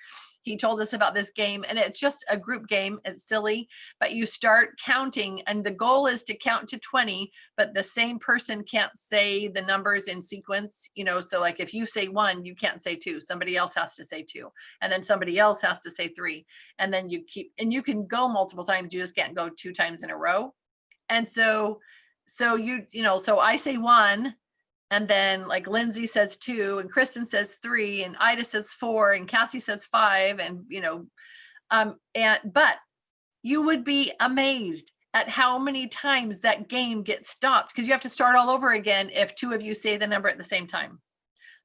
he told us about this game, and it's just a group game. It's silly, but you start counting and the goal is to count to 20, but the same person can't say the numbers in sequence, so like if you say 1, you can't say 2, somebody else has to say 2, and then somebody else has to say 3, and then you keep, and you can go multiple times, you just can't go 2 times in a row. And so so I say 1, and then like Lindsay says 2, and Kristen says 3, and Ida says 4, and Cassie says 5, and but you would be amazed at how many times that game gets stopped because you have to start all over again if 2 of you say the number at the same time.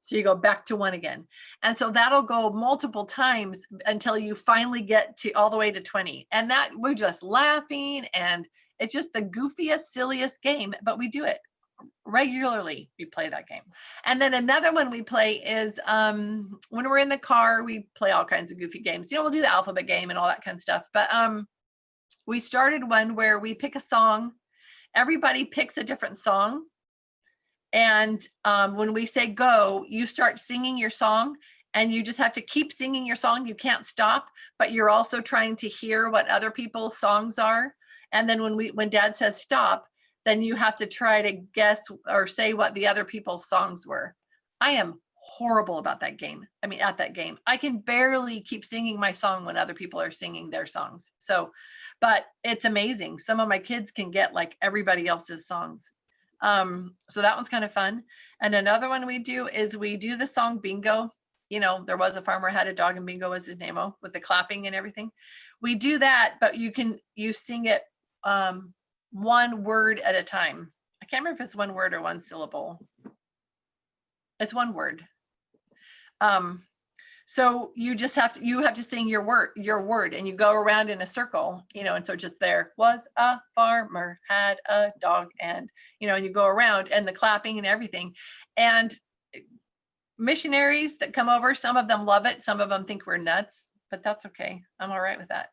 So you go back to 1 again. And so that'll go multiple times until you finally get to all the way to 20. And that we're just laughing, and it's just the goofiest, silliest game, but we do it regularly. We play that game. And then another one we play is when we're in the car, we play all kinds of goofy games. We'll do the alphabet game and all that kind of stuff. But we started one where we pick a song. Everybody picks a different song. And when we say go, you start singing your song, and you just have to keep singing your song. You can't stop, but you're also trying to hear what other people's songs are. And then when Dad says stop, then you have to try to guess or say what the other people's songs were. I am horrible about that game. At that game, I can barely keep singing my song when other people are singing their songs. So, but it's amazing. Some of my kids can get like everybody else's songs. So that one's kind of fun. And another one we do is we do the song bingo. There was a farmer had a dog and bingo was his name, with the clapping and everything. We do that, but you sing it one word at a time. I can't remember if it's one word or one syllable. It's one word. So you have to sing your word, and you go around in a circle, and so just there was a farmer had a dog, and and you go around, and the clapping and everything. And missionaries that come over, some of them love it, some of them think we're nuts, but that's okay. I'm all right with that.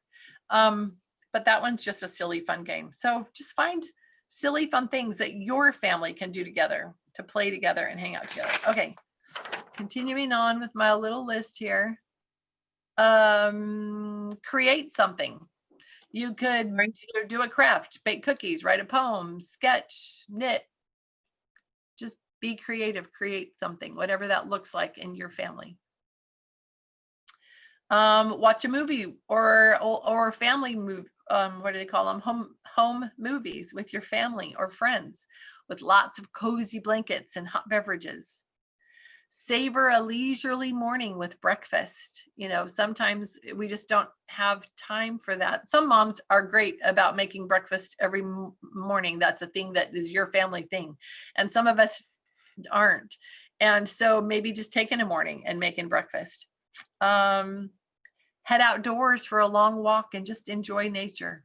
But that one's just a silly, fun game. So just find silly, fun things that your family can do together to play together and hang out together. Okay, continuing on with my little list here. Create something. You could do a craft, bake cookies, write a poem, sketch, knit. Just be creative, create something, whatever that looks like in your family. Watch a movie or family movie. What do they call them? Home movies with your family or friends, with lots of cozy blankets and hot beverages. Savor a leisurely morning with breakfast. Sometimes we just don't have time for that. Some moms are great about making breakfast every morning. That's a thing that is your family thing. And some of us aren't. And so maybe just taking a morning and making breakfast. Head outdoors for a long walk and just enjoy nature.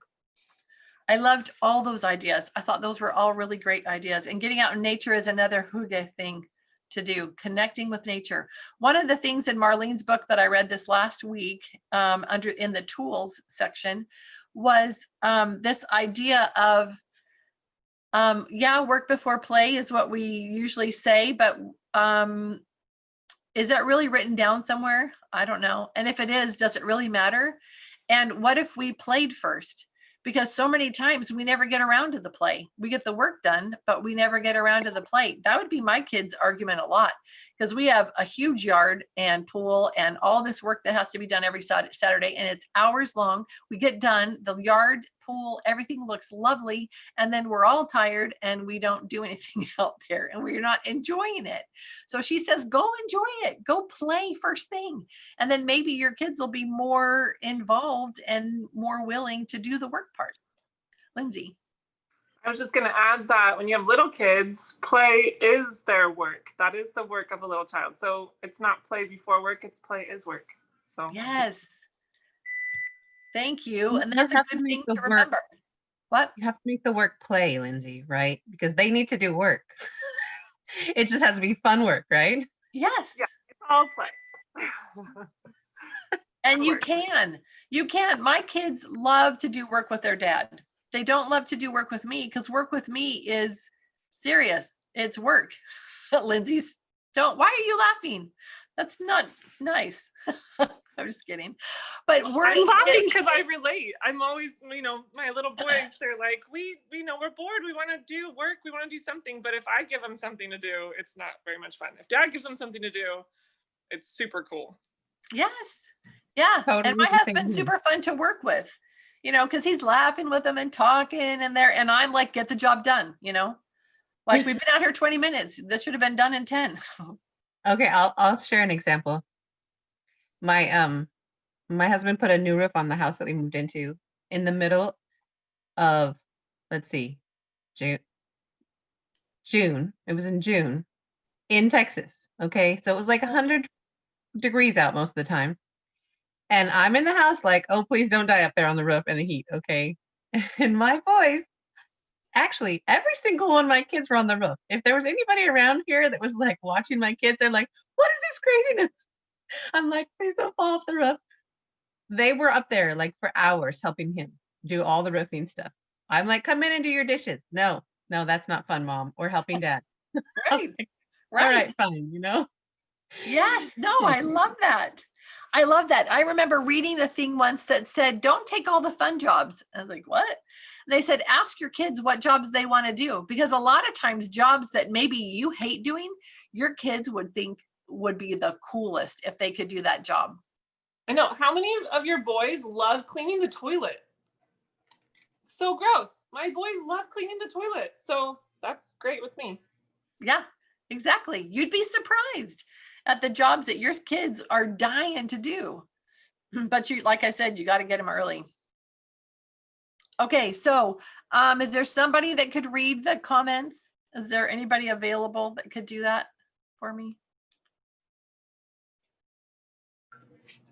I loved all those ideas. I thought those were all really great ideas. And getting out in nature is another hygge thing to do, connecting with nature. One of the things in Marlene's book that I read this last week in the tools section was this idea of Yeah, work before play is what we usually say, but is that really written down somewhere? I don't know. And if it is, does it really matter? And what if we played first? Because so many times we never get around to the play. We get the work done, but we never get around to the play. That would be my kids' argument a lot, because we have a huge yard and pool and all this work that has to be done every Saturday, and it's hours long. We get done, the yard, pool, everything looks lovely, and then we're all tired and we don't do anything out there and we're not enjoying it. So she says, go enjoy it, go play first thing. And then maybe your kids will be more involved and more willing to do the work part. Lindsay. I was just going to add that when you have little kids, play is their work. That is the work of a little child. So it's not play before work, it's play is work. So yes. Thank you. You And don't that's a have to good make thing the to work- remember. What? You have to make the work play, Lindsay, right? Because they need to do work. It just has to be fun work, right? Yes. yeah, it's all play. And Work. you can. My kids love to do work with their dad. They don't love to do work with me because work with me is serious. It's work. Lindsay's why are you laughing? That's not nice. I'm just kidding. But I'm laughing because I relate. I'm always, my little boys, they're like, we're bored. We want to do work. We want to do something. But if I give them something to do, it's not very much fun. If dad gives them something to do, it's super cool. Yes. Yeah. Totally And my the same husband's here. super fun to work with, because he's laughing with them and talking and I'm like, get the job done, like we've been out here 20 minutes. This should have been done in 10. Okay, I'll share an example. My husband put a new roof on the house that we moved into in the middle of, let's see, June. It was in June in Texas. Okay, so it was like 100 degrees out most of the time. And I'm in the house like, oh, please don't die up there on the roof in the heat. Okay. And my boys, actually, every single one of my kids were on the roof. If there was anybody around here that was like watching my kids, they're like, what is this craziness? I'm like, please don't fall off the roof. They were up there like for hours helping him do all the roofing stuff. I'm like, come in and do your dishes. No, that's not fun, Mom. We're helping Dad. Right. All right, fine, Yes. No, I love that. I love that. I remember reading a thing once that said, don't take all the fun jobs. I was like, what? And they said, ask your kids what jobs they want to do. Because a lot of times jobs that maybe you hate doing, your kids would think would be the coolest if they could do that job. I know. How many of your boys love cleaning the toilet? So gross. My boys love cleaning the toilet. So that's great with me. Yeah, exactly. You'd be surprised at the jobs that your kids are dying to do. But like I said, you got to get them early. Okay, so is there somebody that could read the comments? Is there anybody available that could do that for me?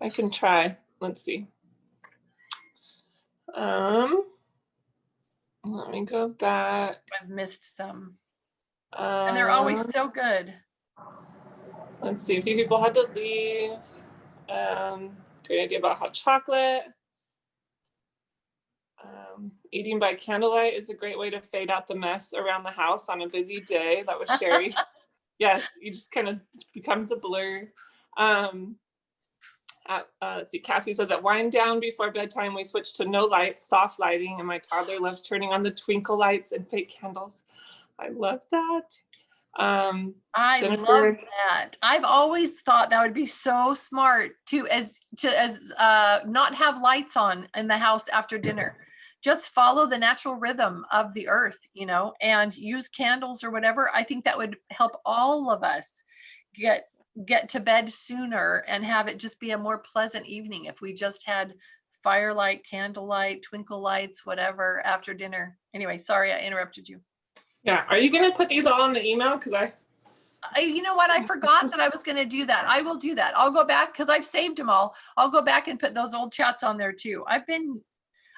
I can try. Let's see. Let me go back. I've missed some. And they're always so good. Let's see. A few people had to leave. Great idea about hot chocolate. Eating by candlelight is a great way to fade out the mess around the house on a busy day. That was Sherry. Yes, you just kind of becomes a blur. Let's see, Cassie says at wind down before bedtime, we switched to no lights, soft lighting, and my toddler loves turning on the twinkle lights and fake candles. I love that. I Jennifer. love that. I've always thought that would be so smart to not have lights on in the house after dinner. Just follow the natural rhythm of the earth, and use candles or whatever. I think that would help all of us get to bed sooner and have it just be a more pleasant evening if we just had firelight, candlelight, twinkle lights, whatever after dinner. Anyway, sorry I interrupted you. Yeah, are you going to put these all in the email? Because you know what? I forgot that I was going to do that. I will do that. I'll go back because I've saved them all. I'll go back and put those old chats on there too.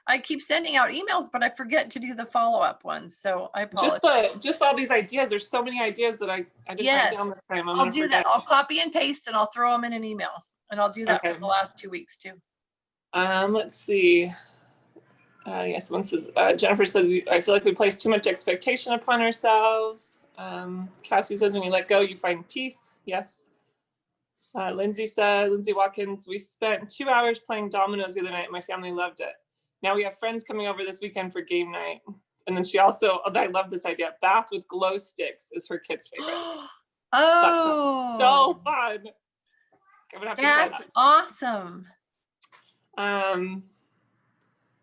I keep sending out emails, but I forget to do the follow-up ones. So I apologize. Just all these ideas. There's so many ideas that I didn't write down this time. I'll do that. I'll copy and paste and I'll throw them in an email. And I'll do that for the last 2 weeks too. Let's see. Yes, one says, Jennifer says, I feel like we place too much expectation upon ourselves. Cassie says, when you let go, you find peace. Yes. Lindsay Watkins, we spent 2 hours playing dominoes the other night. My family loved it. Now we have friends coming over this weekend for game night. And then she also, I love this idea, bath with glow sticks is her kid's favorite. Oh, So fun. I'm gonna have to try that's that. awesome.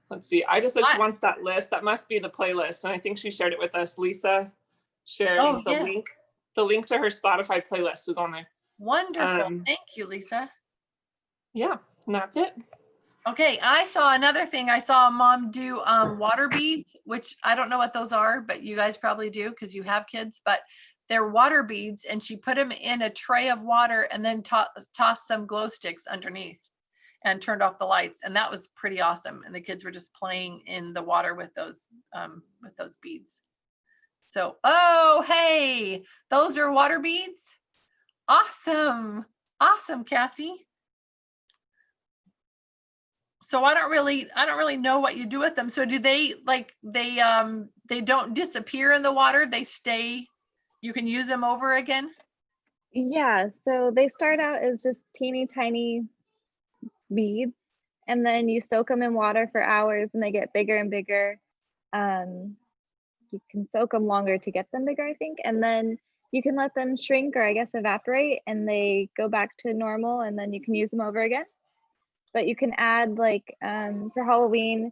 Let's see. I just said she wants that list. That must be the playlist. And I think she shared it with us. Lisa sharing the link. The link to her Spotify playlist is on there. Wonderful. Thank you, Lisa. Yeah, and that's it. Okay, I saw another thing. I saw a mom do water beads, which I don't know what those are, but you guys probably do because you have kids, but they're water beads, and she put them in a tray of water and then tossed some glow sticks underneath and turned off the lights, and that was pretty awesome. And the kids were just playing in the water with those beads. So, oh, hey, those are water beads. Awesome. Awesome, Cassie. So I don't really know what you do with them. So do they they don't disappear in the water? They stay, you can use them over again? Yeah, so they start out as just teeny tiny beads, and then you soak them in water for hours and they get bigger and bigger. You can soak them longer to get them bigger, I think, and then you can let them shrink or I guess evaporate and they go back to normal, and then you can use them over again. But you can add like for Halloween,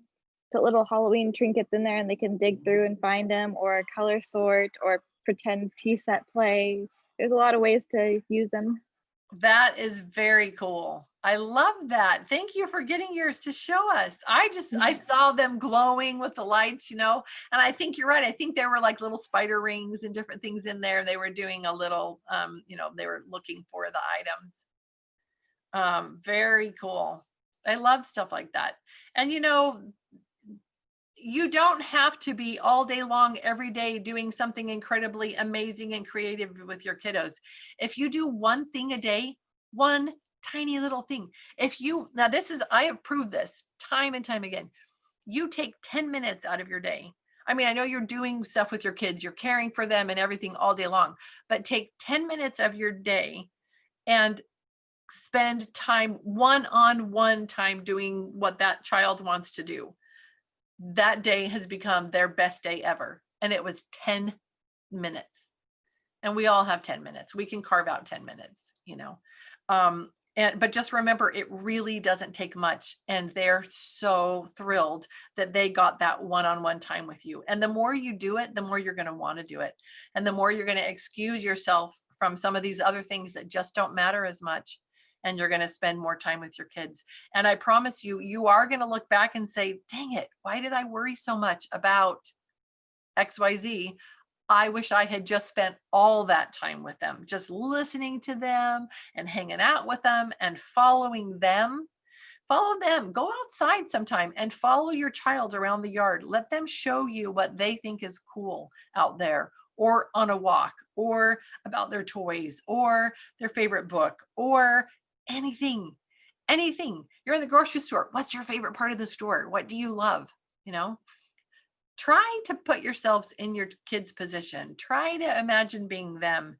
put little Halloween trinkets in there and they can dig through and find them, or color sort, or pretend tea set play. There's a lot of ways to use them. That is very cool. I love that. Thank you for getting yours to show us. I saw them glowing with the lights, and I think you're right. I think there were like little spider rings and different things in there. They were doing a little, they were looking for the items. Very cool. I love stuff like that. And you don't have to be all day long every day doing something incredibly amazing and creative with your kiddos. If you do one thing a day, one tiny little thing. I have proved this time and time again. You take 10 minutes out of your day. I mean, I know you're doing stuff with your kids, you're caring for them and everything all day long, but take 10 minutes of your day and spend time, one-on-one time, doing what that child wants to do. That day has become their best day ever. And it was 10 minutes. And we all have 10 minutes. We can carve out 10 minutes, but just remember, it really doesn't take much. And they're so thrilled that they got that one-on-one time with you. And the more you do it, the more you're going to want to do it. And the more you're going to excuse yourself from some of these other things that just don't matter as much. And you're going to spend more time with your kids. And I promise you, you are going to look back and say, dang it, why did I worry so much about XYZ? I wish I had just spent all that time with them, just listening to them and hanging out with them and following them. Follow them. Go outside sometime and follow your child around the yard. Let them show you what they think is cool out there, or on a walk, or about their toys, or their favorite book, or anything. You're in the grocery store. What's your favorite part of the store? What do you love? Try to put yourselves in your kids' position. Try to imagine being them,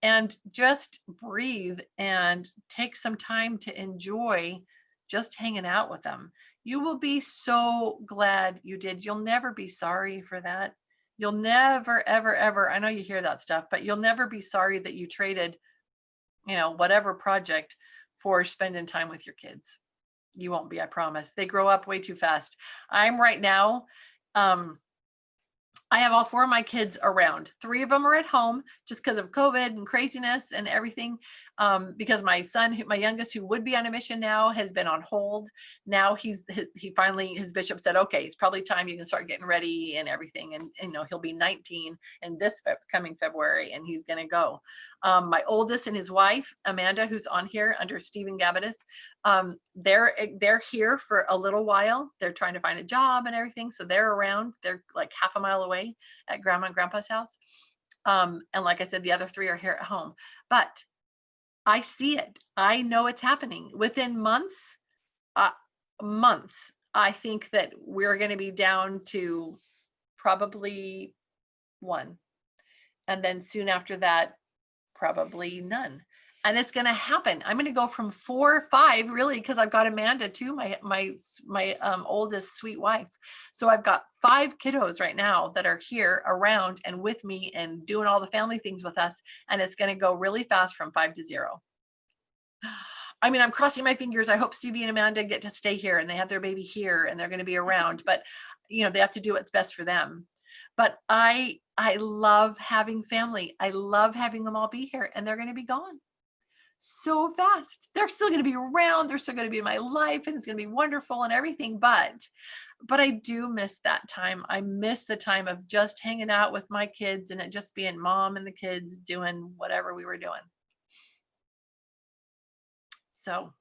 and just breathe and take some time to enjoy just hanging out with them. You will be so glad you did. You'll never be sorry for that. You'll never, ever, ever, I know you hear that stuff, but you'll never be sorry that you traded, whatever project for spending time with your kids. You won't be, I promise. They grow up way too fast. I'm right now, I have all 4 of my kids around. 3 of them are at home just because of COVID and craziness and everything. Because my son, my youngest, who would be on a mission now, has been on hold. Now he finally, his bishop said, okay, it's probably time you can start getting ready and everything. And he'll be 19 in this coming February, and he's going to go. My oldest and his wife, Amanda, who's on here under Stephen Gabbitas, they're here for a little while. They're trying to find a job and everything. So they're around. They're like half a mile away at Grandma and Grandpa's house. And like I said, the other 3 are here at home. But I see it. I know it's happening. Within months, I think that we're going to be down to probably one. And then soon after that, probably none. And it's going to happen. I'm going to go from 4 or 5 really, because I've got Amanda too, my oldest sweet wife. So I've got 5 kiddos right now that are here around and with me and doing all the family things with us. And it's going to go really fast from 5 to 0. I mean, I'm crossing my fingers. I hope Stevie and Amanda get to stay here and they have their baby here and they're going to be around, but you know, they have to do what's best for them. But I love having family. I love having them all be here, and they're going to be gone so fast. They're still going to be around. They're still going to be in my life, and it's going to be wonderful and everything. But I do miss that time. I miss the time of just hanging out with my kids and it just being mom and the kids doing whatever we were doing. So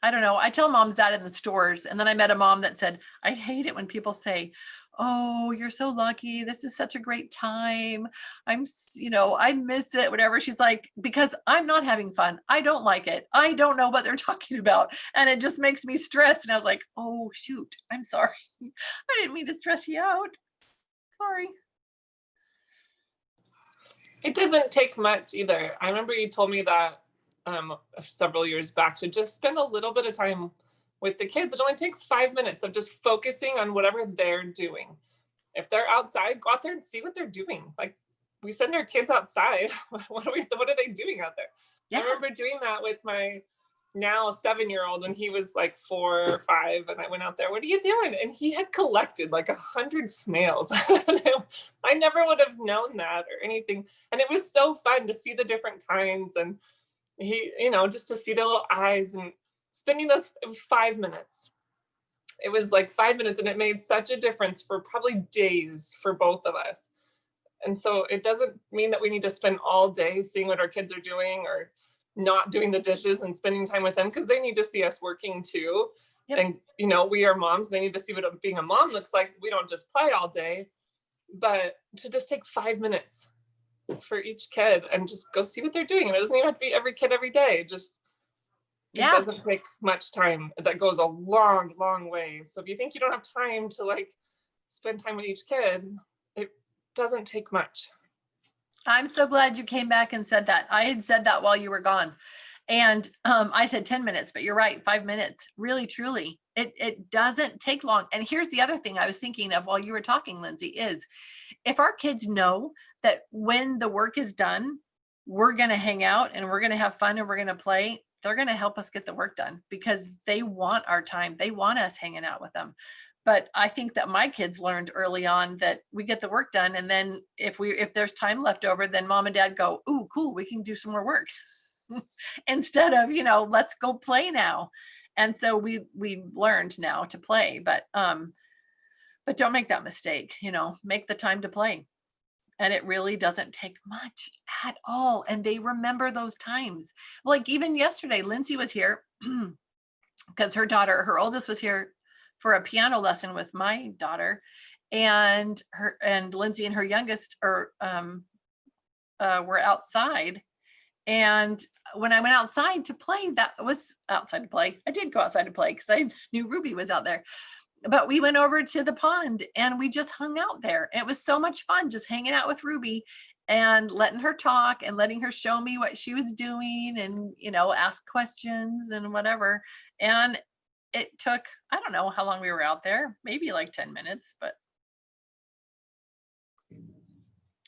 I don't know. I tell moms that in the stores. And then I met a mom that said, I hate it when people say, oh, you're so lucky. This is such a great time. I miss it, whatever. She's like, because I'm not having fun. I don't like it. I don't know what they're talking about. And it just makes me stressed. And I was like, oh, shoot, I'm sorry. I didn't mean to stress you out. Sorry. It doesn't take much either. I remember you told me that several years back to just spend a little bit of time with the kids. It only takes 5 minutes of just focusing on whatever they're doing. If they're outside, go out there and see what they're doing. Like, we send our kids outside. What are they doing out there? Yeah. I remember doing that with my now 7-year-old when he was like 4 or 5, and I went out there, what are you doing? And he had collected like 100 snails. I never would have known that or anything. And it was so fun to see the different kinds, and he, just to see their little eyes, and spending those, it was 5 minutes. It was like 5 minutes, and it made such a difference for probably days for both of us. And so it doesn't mean that we need to spend all day seeing what our kids are doing or not doing the dishes and spending time with them, because they need to see us working too. Yep. And, we are moms. They need to see what being a mom looks like. We don't just play all day, but to just take 5 minutes for each kid and just go see what they're doing. And it doesn't even have to be every kid every day. It doesn't take much time. That goes a long, long way. So if you think you don't have time to spend time with each kid, it doesn't take much. I'm so glad you came back and said that. I had said that while you were gone. And I said 10 minutes, but you're right, 5 minutes. Really, truly, it doesn't take long. And here's the other thing I was thinking of while you were talking, Lindsay, is if our kids know that when the work is done, we're going to hang out and we're going to have fun and we're going to play, they're going to help us get the work done because they want our time. They want us hanging out with them. But I think that my kids learned early on that we get the work done. And then if there's time left over, then mom and dad go, ooh, cool, we can do some more work instead of, let's go play now. And so we learned now to play, but don't make that mistake, make the time to play. And it really doesn't take much at all. And they remember those times. Like even yesterday, Lindsay was here because her oldest was here for a piano lesson with my daughter, and Lindsay and her youngest were outside. And when I went outside to play, I did go outside to play because I knew Ruby was out there. But we went over to the pond and we just hung out there. It was so much fun just hanging out with Ruby and letting her talk and letting her show me what she was doing and, ask questions and whatever. And it took, I don't know how long we were out there, maybe like 10 minutes, but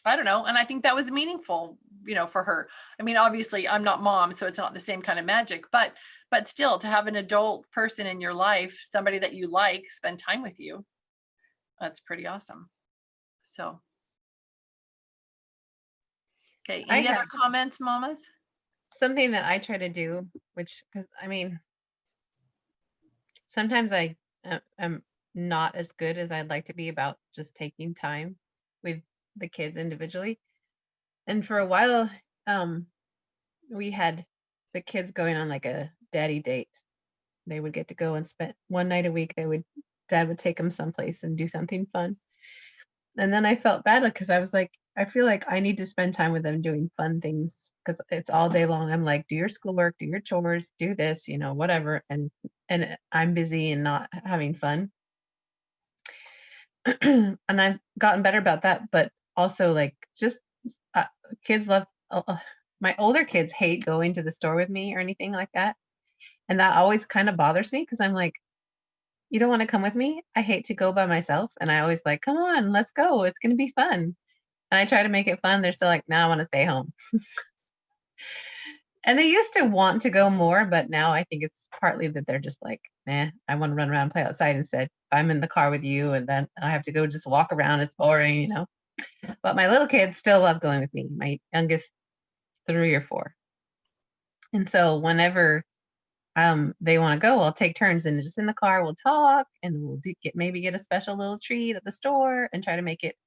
I don't know. And I think that was meaningful, for her. I mean, obviously I'm not mom, so it's not the same kind of magic, but still to have an adult person in your life, somebody that you like, spend time with you, that's pretty awesome. So, okay. Any other comments, mamas? Something that I try to do, because sometimes I am not as good as I'd like to be about just taking time with the kids individually. And for a while, we had the kids going on like a daddy date. They would get to go and spend one night a week. Dad would take them someplace and do something fun. And then I felt bad because I was like, I feel like I need to spend time with them doing fun things because it's all day long. I'm like, do your schoolwork, do your chores, do this, whatever. And I'm busy and not having fun. And I've gotten better about that, but also like just uh, kids love my older kids hate going to the store with me or anything like that. And that always kind of bothers me because I'm like, you don't want to come with me? I hate to go by myself. And I always like, come on, let's go. It's going to be fun. And I try to make it fun. They're still like, no, I want to stay home. And they used to want to go more, but now I think it's partly that they're just like, I want to run around and play outside instead. If I'm in the car with you and then I have to go just walk around, it's boring, But my little kids still love going with me. My youngest 3 or 4. And so whenever they want to go, I'll take turns and just in the car, we'll talk and we'll maybe get a special little treat at the store and try to make it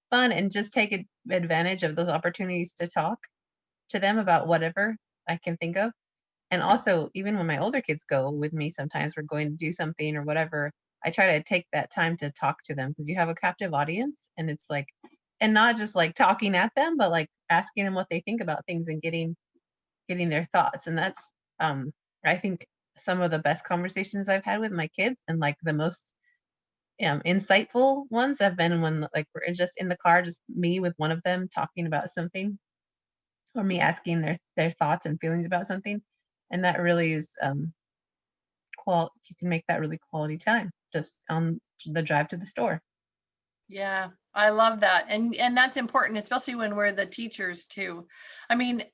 fun and just take advantage of those opportunities to talk to them about whatever I can think of. And also, even when my older kids go with me, sometimes we're going to do something or whatever, I try to take that time to talk to them because you have a captive audience and it's like, and not just like talking at them, but like asking them what they think about things and getting their thoughts. And that's, I think some of the best conversations I've had with my kids and like the most insightful ones have been when like we're just in the car, just me with one of them talking about something or me asking their thoughts and feelings about something. And that really is you can make that really quality time just on the drive to the store. Yeah, I love that. And that's important, especially when we're the teachers too. I mean,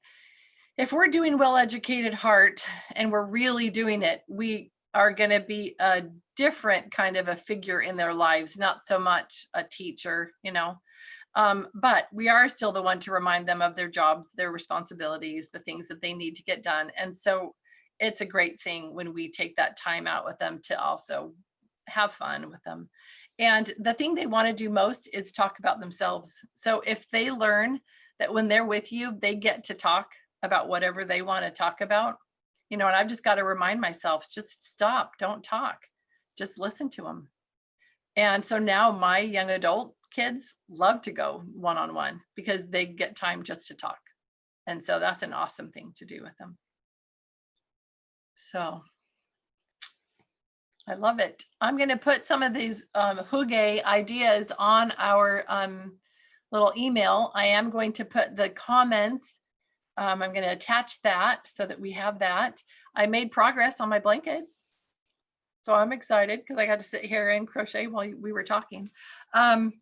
if we're doing Well-Educated Heart and we're really doing it, we are going to be a different kind of a figure in their lives, not so much a teacher, but we are still the one to remind them of their jobs, their responsibilities, the things that they need to get done. And so it's a great thing when we take that time out with them to also have fun with them. And the thing they want to do most is talk about themselves. So if they learn that when they're with you, they get to talk about whatever they want to talk about, and I've just got to remind myself, just stop, don't talk, just listen to them. And so now my young adult kids love to go one-on-one because they get time just to talk. And so that's an awesome thing to do with them. So I love it. I'm going to put some of these hygge ideas on our little email. I am going to put the comments. I'm going to attach that so that we have that. I made progress on my blanket. So I'm excited because I got to sit here and crochet while we were talking. And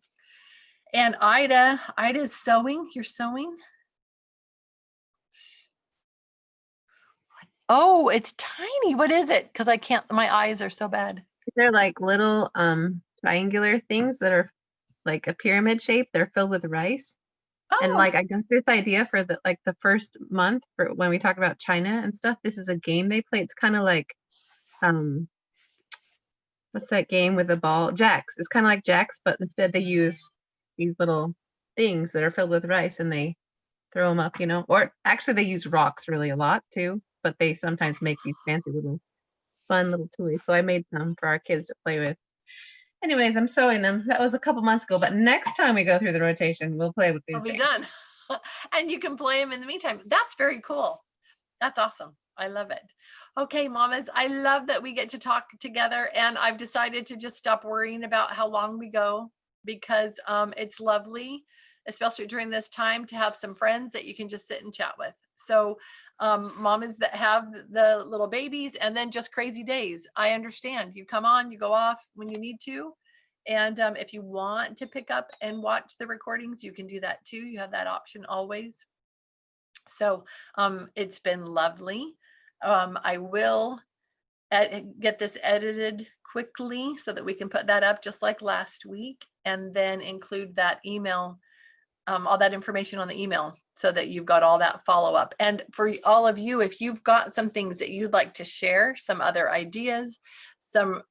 Ida's sewing. You're sewing? Oh, it's tiny. What is it? Because I can't, my eyes are so bad. They're like little triangular things that are like a pyramid shape. They're filled with rice. Oh. And like I got this idea for the first month for when we talk about China and stuff. This is a game they play. It's kind of like what's that game with the ball? Jacks. It's kind of like jacks, but instead they use these little things that are filled with rice and they throw them up, or actually they use rocks really a lot too, but they sometimes make these fancy little fun little toys. So I made some for our kids to play with. Anyways, I'm sewing them. That was a couple months ago, but next time we go through the rotation, we'll play with these. We'll be done. And you can play them in the meantime. That's very cool. That's awesome. I love it. Okay, mamas, I love that we get to talk together, and I've decided to just stop worrying about how long we go because it's lovely, especially during this time, to have some friends that you can just sit and chat with. So mamas that have the little babies and then just crazy days, I understand. You come on, you go off when you need to. And if you want to pick up and watch the recordings, you can do that too. You have that option always. So it's been lovely. I will get this edited quickly so that we can put that up just like last week, and then include that email, all that information on the email so that you've got all that follow up. And for all of you, if you've got some things that you'd like to share, some other ideas, some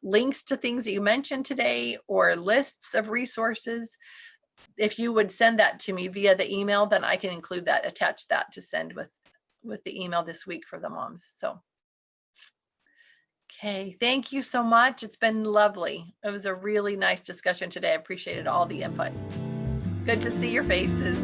links to things that you mentioned today, or lists of resources, if you would send that to me via the email, then I can include that, attach that to send with the email this week for the moms. So, okay, thank you so much. It's been lovely. It was a really nice discussion today. I appreciated all the input. Good to see your faces.